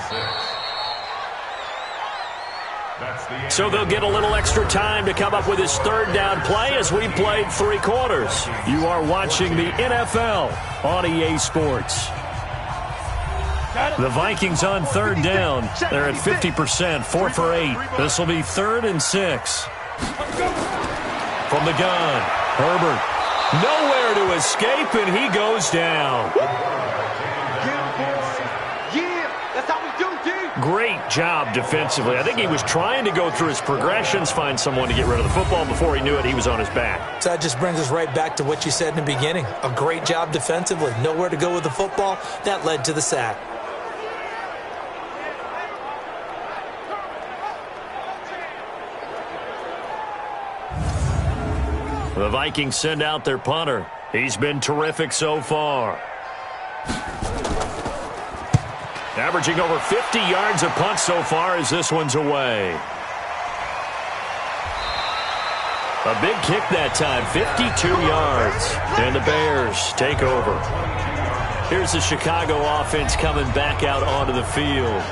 6. So they'll get a little extra time to come up with his 3rd down play as we played 3 quarters. You are watching the NFL on EA Sports. The Vikings on 3rd down. They're at 50%, 4 for 8. This will be 3rd and 6. From the gun, Herbert. Nowhere to escape, and he goes down. Great job defensively. I think he was trying to go through his progressions, find someone to get rid of the football. Before he knew it, he was on his back. So that just brings us right back to what you said in the beginning. A great job defensively. Nowhere to go with the football. That led to the sack. The Vikings send out their punter. He's been terrific so far. Averaging over 50 yards a punt so far as this one's away. A big kick that time, 52 yards. And the Bears take over. Here's the Chicago offense coming back out onto the field.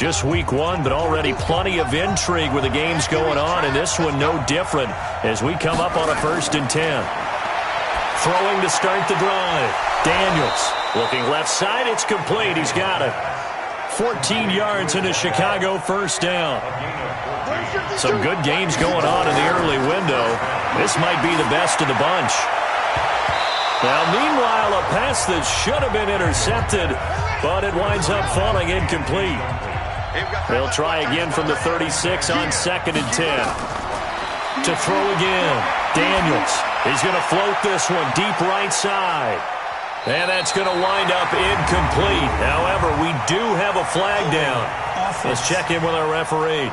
just week 1, but already plenty of intrigue with the games going on, and this one no different as we come up on a 1st and 10. Throwing to start the drive. Daniels looking left side. It's complete. He's got it. 14 yards in a Chicago 1st down. Some good games going on in the early window. This might be the best of the bunch. Now, meanwhile, a pass that should have been intercepted, but it winds up falling incomplete. They'll try again from the 36 on 2nd and 10. To throw again. Daniels. He's going to float this one deep right side. And that's going to wind up incomplete. However, we do have a flag down. Let's check in with our referee.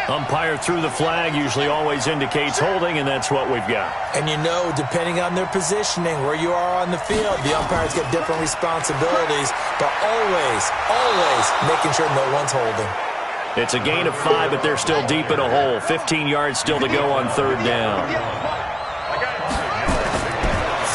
Umpire threw the flag, usually always indicates holding, and that's what we've got. And you know, depending on their positioning, where you are on the field, the umpires get different responsibilities, but always making sure no one's holding. It's a gain of 5, but they're still deep in a hole. 15 yards still to go on 3rd down.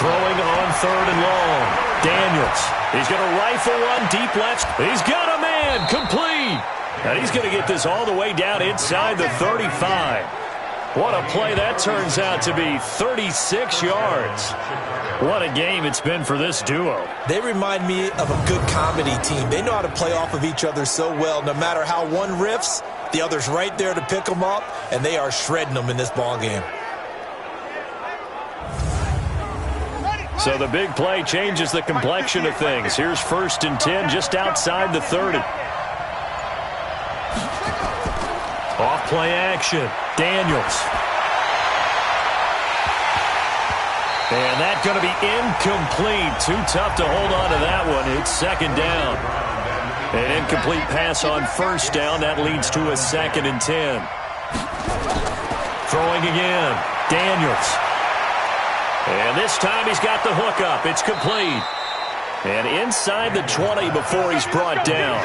Throwing on 3rd and long. Daniels. He's going to rifle one deep left. He's got a man. Complete. And he's going to get this all the way down inside the 35. What a play that turns out to be. 36 yards. What a game it's been for this duo. They remind me of a good comedy team. They know how to play off of each other so well. No matter how one riffs, the other's right there to pick them up, and they are shredding them in this ball game. So the big play changes the complexion of things. Here's 1st and 10 just outside the 30. Off play action. Daniels. And that's going to be incomplete. Too tough to hold on to that one. It's 2nd down. An incomplete pass on 1st down. That leads to a 2nd and 10. Throwing again. Daniels. And this time he's got the hook up. It's complete. And inside the 20 before he's brought down.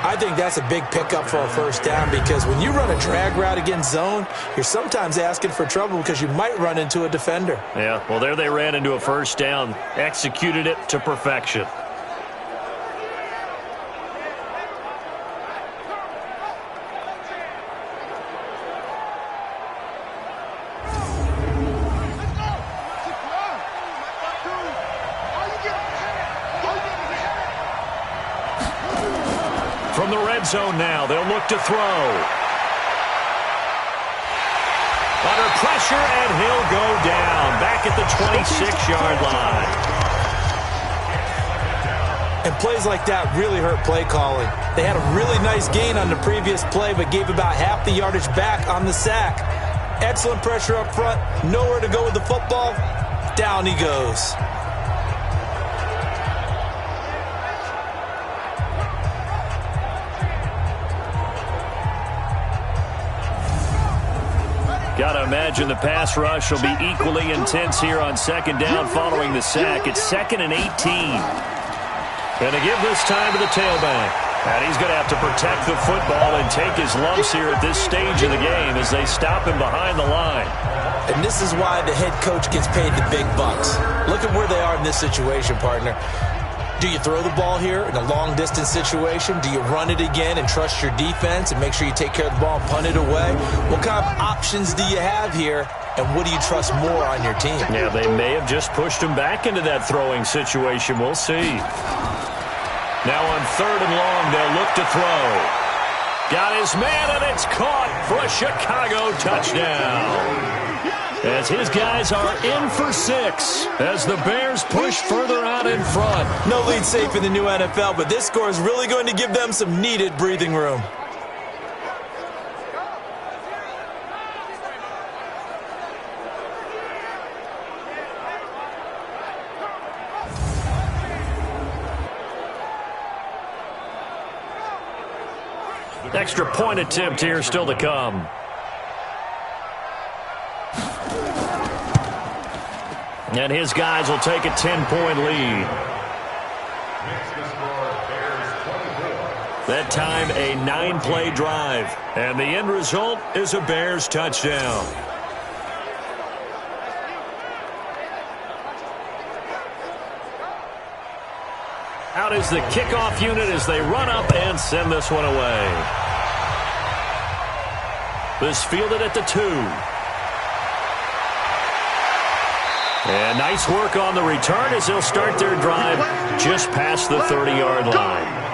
I think that's a big pickup for a 1st down, because when you run a drag route against zone, you're sometimes asking for trouble because you might run into a defender. Yeah, well, there they ran into a 1st down. Executed it to perfection. From the red zone now, they'll look to throw. Under pressure, and he'll go down back at the 26-yard line. And plays like that really hurt play calling. They had a really nice gain on the previous play, but gave about half the yardage back on the sack. Excellent pressure up front, nowhere to go with the football. Down he goes. Got to imagine the pass rush will be equally intense here on 2nd down following the sack. It's 2nd and 18. Going to give this time to the tailback. And he's going to have to protect the football and take his lumps here at this stage of the game as they stop him behind the line. And this is why the head coach gets paid the big bucks. Look at where they are in this situation, partner. Do you throw the ball here in a long-distance situation? Do you run it again and trust your defense and make sure you take care of the ball and punt it away? What kind of options do you have here, and what do you trust more on your team? Yeah, they may have just pushed him back into that throwing situation. We'll see. Now on 3rd and long, they'll look to throw. Got his man, and it's caught for a Chicago touchdown. As his guys are in for 6 as the Bears push further out in front. No lead safe in the new NFL, but this score is really going to give them some needed breathing room. Extra point attempt here still to come. And his guys will take a 10-point lead. That time, a 9-play drive. And the end result is a Bears touchdown. Out is the kickoff unit as they run up and send this one away. This fielded at the 2. And nice work on the return as they'll start their drive just past the 30-yard line.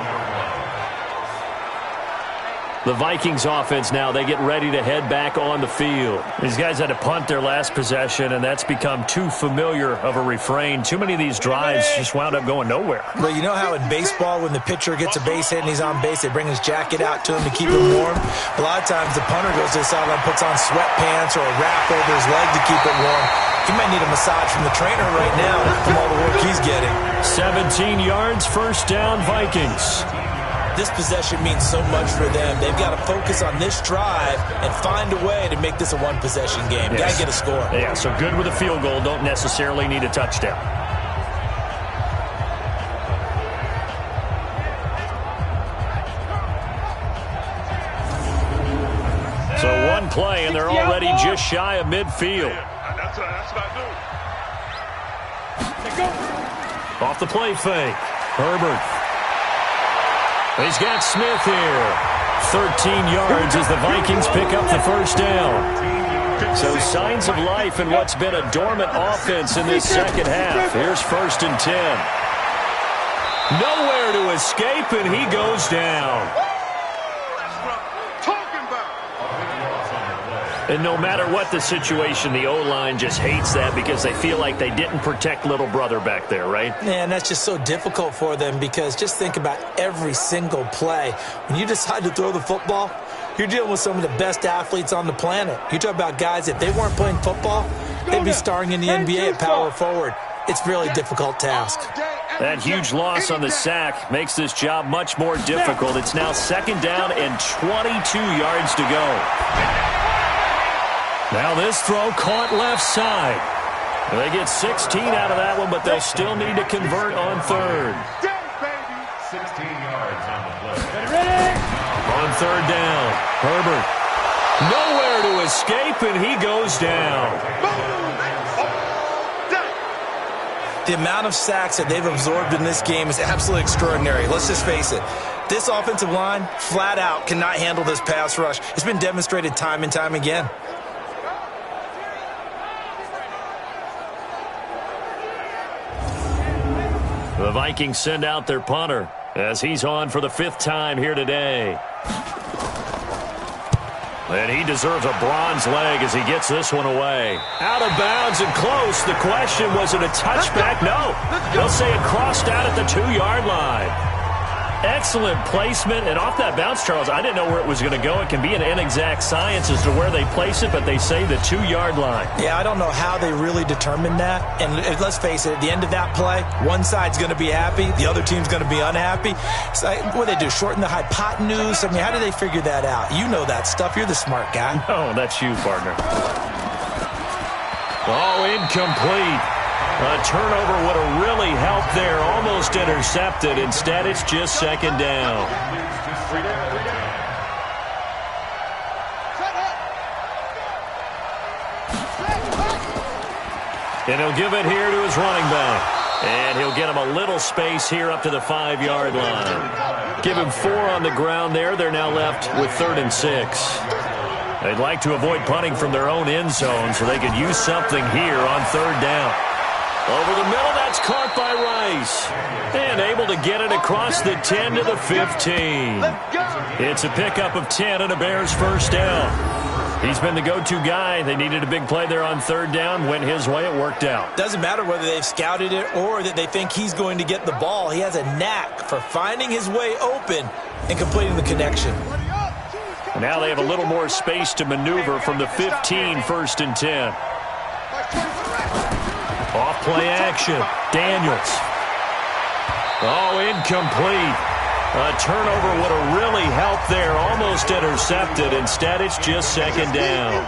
The Vikings offense now, they get ready to head back on the field. These guys had to punt their last possession, and that's become too familiar of a refrain. Too many of these drives just wound up going nowhere. Well, you know how in baseball when the pitcher gets a base hit and he's on base, they bring his jacket out to him to keep him warm? A lot of times the punter goes to the sideline, puts on sweatpants or a wrap over his leg to keep it warm. He might need a massage from the trainer right now from all the work he's getting. 17 yards, first down, Vikings. This possession means so much for them. They've got to focus on this drive and find a way to make this a one-possession game. Yes. Got to get a score. Yeah, so good with a field goal. Don't necessarily need a touchdown. So one play, and they're already just shy of midfield. That's what I do. Off the play fake. Herbert. He's got Smith here. 13 yards as the Vikings pick up the first down. So signs of life in what's been a dormant offense in this second half. Here's 1st and 10. Nowhere to escape, and he goes down. And no matter what the situation, the O-line just hates that because they feel like they didn't protect little brother back there, right? Man, that's just so difficult for them because just think about every single play. When you decide to throw the football, you're dealing with some of the best athletes on the planet. You talk about guys, if they weren't playing football, they'd be starring in the NBA at power forward. It's a really difficult task. That huge loss on the sack makes this job much more difficult. It's now 2nd down and 22 yards to go. Now this throw caught left side. They get 16 out of that one, but they'll still need to convert on 3rd. 16 yards on the play. On 3rd down, Herbert. Nowhere to escape, and he goes down. The amount of sacks that they've absorbed in this game is absolutely extraordinary. Let's just face it. This offensive line, flat out, cannot handle this pass rush. It's been demonstrated time and time again. The Vikings send out their punter as he's on for the 5th time here today. And he deserves a bronze leg as he gets this one away. Out of bounds and close. The question, was it a touchback? No. They'll say it crossed out at the 2-yard line. Excellent placement. And off that bounce, Charles, I didn't know where it was going to go. It can be an inexact science as to where they place it, but they say the 2-yard line. Yeah, I don't know how they really determined that. And let's face it, at the end of that play, one side's going to be happy, the other team's going to be unhappy. So what do they do, shorten the hypotenuse? I mean, how do they figure that out? You know that stuff. You're the smart guy. No, that's you, partner. Oh, incomplete. A turnover would have really helped there. Almost intercepted. Instead, it's just 2nd down. And he'll give it here to his running back. And he'll get him a little space here up to the 5-yard line. Give him 4 on the ground there. They're now left with 3rd and 6. They'd like to avoid punting from their own end zone so they could use something here on 3rd down. Over the middle, that's caught by Rice. And able to get it across the 10 to the 15. It's a pickup of 10 and a Bears 1st down. He's been the go-to guy. They needed a big play there on 3rd down. Went his way. It worked out. Doesn't matter whether they've scouted it or that they think he's going to get the ball. He has a knack for finding his way open and completing the connection. Now they have a little more space to maneuver from the 15, 1st and 10. Off play action. Daniels. Oh, incomplete. A turnover would have really helped there. Almost intercepted. Instead, it's just 2nd down.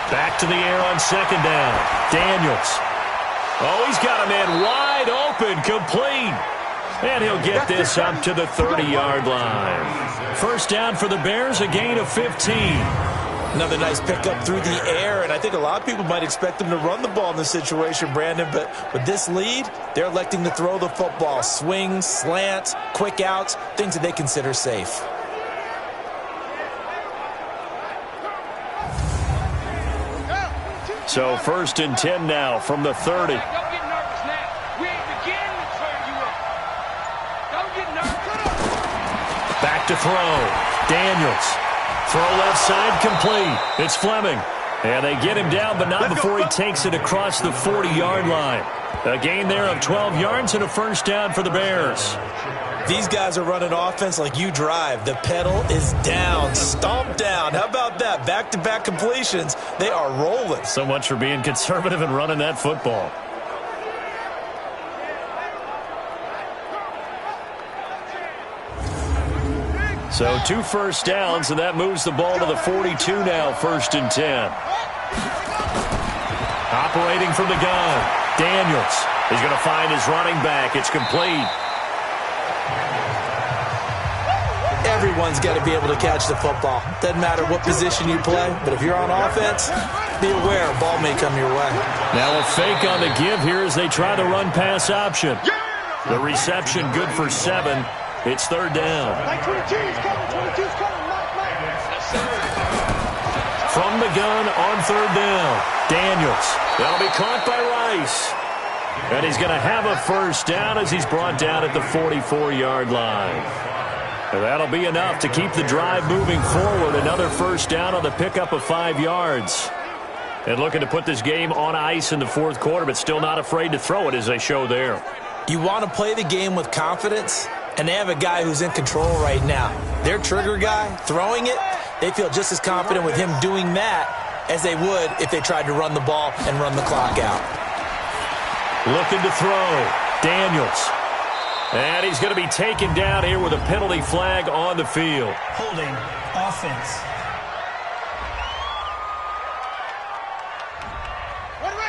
Back to the air on 2nd down. Daniels. Oh, he's got a man wide open. Complete. And he'll get this up to the 30-yard line. 1st down for the Bears, a gain of 15. Another nice pickup through the air, and I think a lot of people might expect them to run the ball in this situation, Brandon, but with this lead, they're electing to throw the football. Swings, slants, quick outs, things that they consider safe. So 1st and 10 now from the 30. Don't get nervous now. We ain't beginning to turn you up. Don't get nervous. Back to throw. Daniels. Throw left side complete. It's Fleming. And they get him down, but not before he takes it across the 40-yard line. A gain there of 12 yards and a first down for the Bears. These guys are running offense like you drive. The pedal is down, stomped down. How about that? Back-to-back completions. They are rolling. So much for being conservative and running that football. So 2 first downs, and that moves the ball to the 42 now, 1st and 10. Operating from the gun, Daniels is going to find his running back. It's complete. Everyone's got to be able to catch the football. Doesn't matter what position you play, but if you're on offense, be aware a ball may come your way. Now a fake on the give here as they try the run-pass option. The reception good for 7. It's 3rd down. From the gun on 3rd down. Daniels. That'll be caught by Rice. And he's going to have a first down as he's brought down at the 44-yard line. And that'll be enough to keep the drive moving forward. Another first down on the pickup of 5 yards. And looking to put this game on ice in the 4th quarter, but still not afraid to throw it as they show there. You want to play the game with confidence, and they have a guy who's in control right now. Their trigger guy, throwing it, they feel just as confident with him doing that as they would if they tried to run the ball and run the clock out. Looking to throw. Daniels. And he's going to be taken down here with a penalty flag on the field. Holding offense.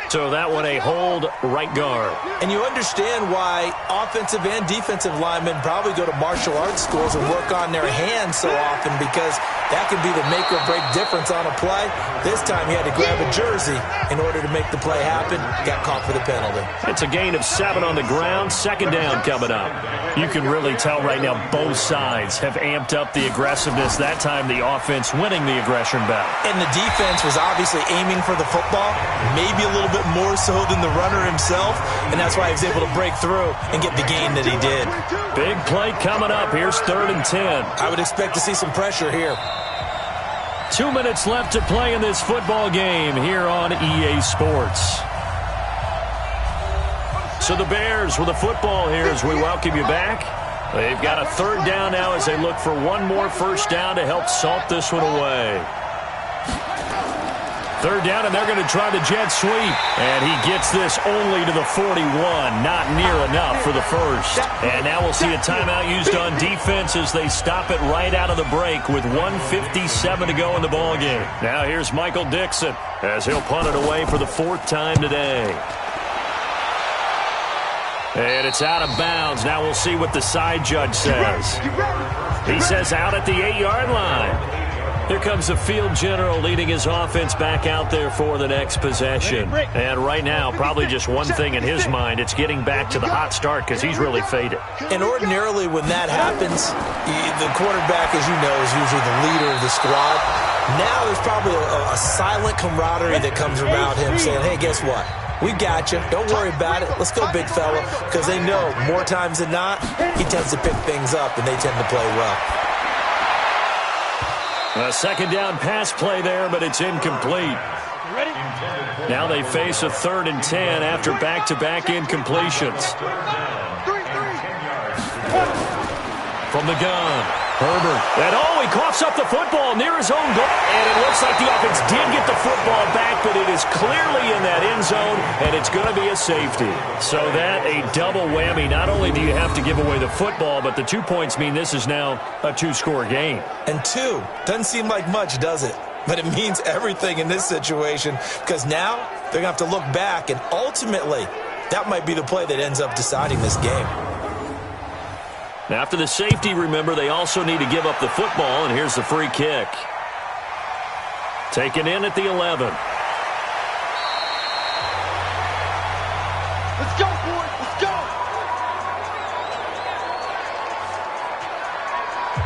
So that one a hold right guard. And you understand why offensive and defensive linemen probably go to martial arts schools and work on their hands so often, because that can be the make or break difference on a play. This time he had to grab a jersey in order to make the play happen. Got caught for the penalty. It's a gain of 7 on the ground. 2nd down coming up. You can really tell right now both sides have amped up the aggressiveness. That time the offense winning the aggression battle. And the defense was obviously aiming for the football, maybe a little bit more so than the runner himself, and that's why he was able to break through and get the gain that he did. Big play coming up. Here's 3rd and 10. I would expect to see some pressure here. 2 minutes left to play in this football game here on EA Sports. So the Bears with the football here as we welcome you back. They've got a 3rd down now as they look for one more first down to help salt this one away. 3rd down, and they're going to try the jet sweep. And he gets this only to the 41. Not near enough for the first. And now we'll see a timeout used on defense as they stop it right out of the break with 1:57 to go in the ballgame. Now here's Michael Dixon as he'll punt it away for the 4th time today. And it's out of bounds. Now we'll see what the side judge says. He says out at the 8-yard line. Here comes the field general leading his offense back out there for the next possession. And right now, probably just one thing in his mind. It's getting back to the hot start because he's really faded. And ordinarily when that happens, the quarterback, as you know, is usually the leader of the squad. Now there's probably a silent camaraderie that comes around him saying, hey, guess what? We got you. Don't worry about it. Let's go, big fella. Because they know more times than not, he tends to pick things up, and they tend to play well. A 2nd down pass play there, but it's incomplete. Now they face a 3rd and 10 after back-to-back incompletions. From the gun, Herbert. And he coughs up the football near his own goal. And it looks like the offense did get the football back, but it is clearly in that end zone, and it's going to be a safety. So that a double whammy. Not only do you have to give away the football, but the 2 points mean this is now a 2-score game. And 2 doesn't seem like much, does it? But it means everything in this situation, because now they're going to have to look back, and ultimately that might be the play that ends up deciding this game. After the safety, remember, they also need to give up the football, and here's the free kick. Taken in at the 11. Let's go, boys. Let's go.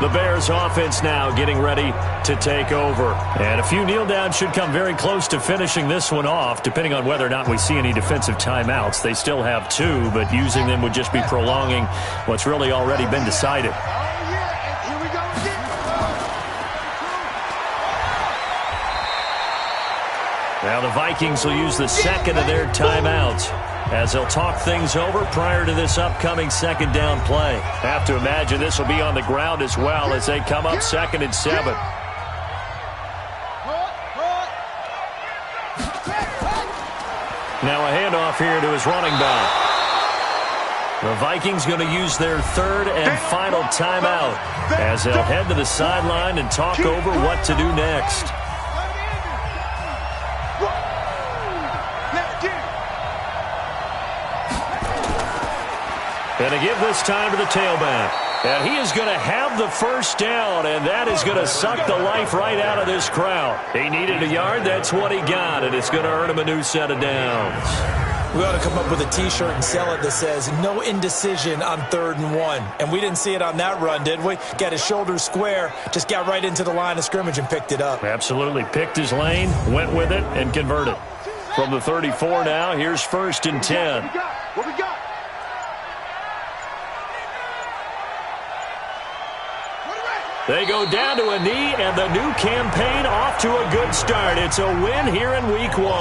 The Bears offense now getting ready to take over. And a few kneel downs should come very close to finishing this one off, depending on whether or not we see any defensive timeouts. They still have 2, but using them would just be prolonging what's really already been decided. Now the Vikings will use the second of their timeouts as they'll talk things over prior to this upcoming second down play. Have to imagine this will be on the ground as well as they come up 2nd and 7. Now a handoff here to his running back. The Vikings going to use their 3rd and final timeout as they'll head to the sideline and talk over what to do next. And to give this time to the tailback. And he is going to have the first down, and that is going to suck the life right out of this crowd. He needed a yard. That's what he got, and it's going to earn him a new set of downs. We ought to come up with a T-shirt and sell it that says, no indecision on 3rd and 1. And we didn't see it on that run, did we? Got his shoulders square, just got right into the line of scrimmage and picked it up. Absolutely. Picked his lane, went with it, and converted. From the 34 now, here's 1st and 10. What we got? They go down to a knee, and the new campaign off to a good start. It's a win here in Week 1. At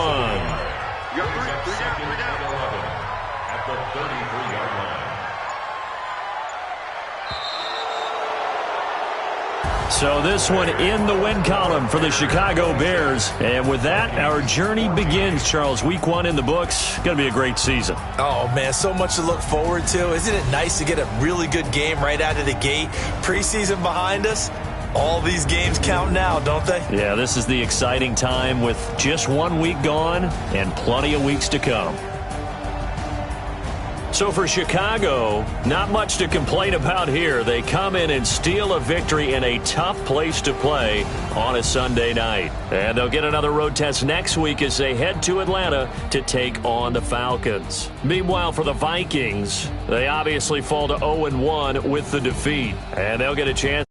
the 33-yard line. So this one in the win column for the Chicago Bears. And with that, our journey begins, Charles. Week 1 in the books. Going to be a great season. Oh, man, so much to look forward to. Isn't it nice to get a really good game right out of the gate? Preseason behind us. All these games count now, don't they? Yeah, this is the exciting time with just 1 week gone and plenty of weeks to come. So for Chicago, not much to complain about here. They come in and steal a victory in a tough place to play on a Sunday night. And they'll get another road test next week as they head to Atlanta to take on the Falcons. Meanwhile, for the Vikings, they obviously fall to 0-1 with the defeat. And they'll get a chance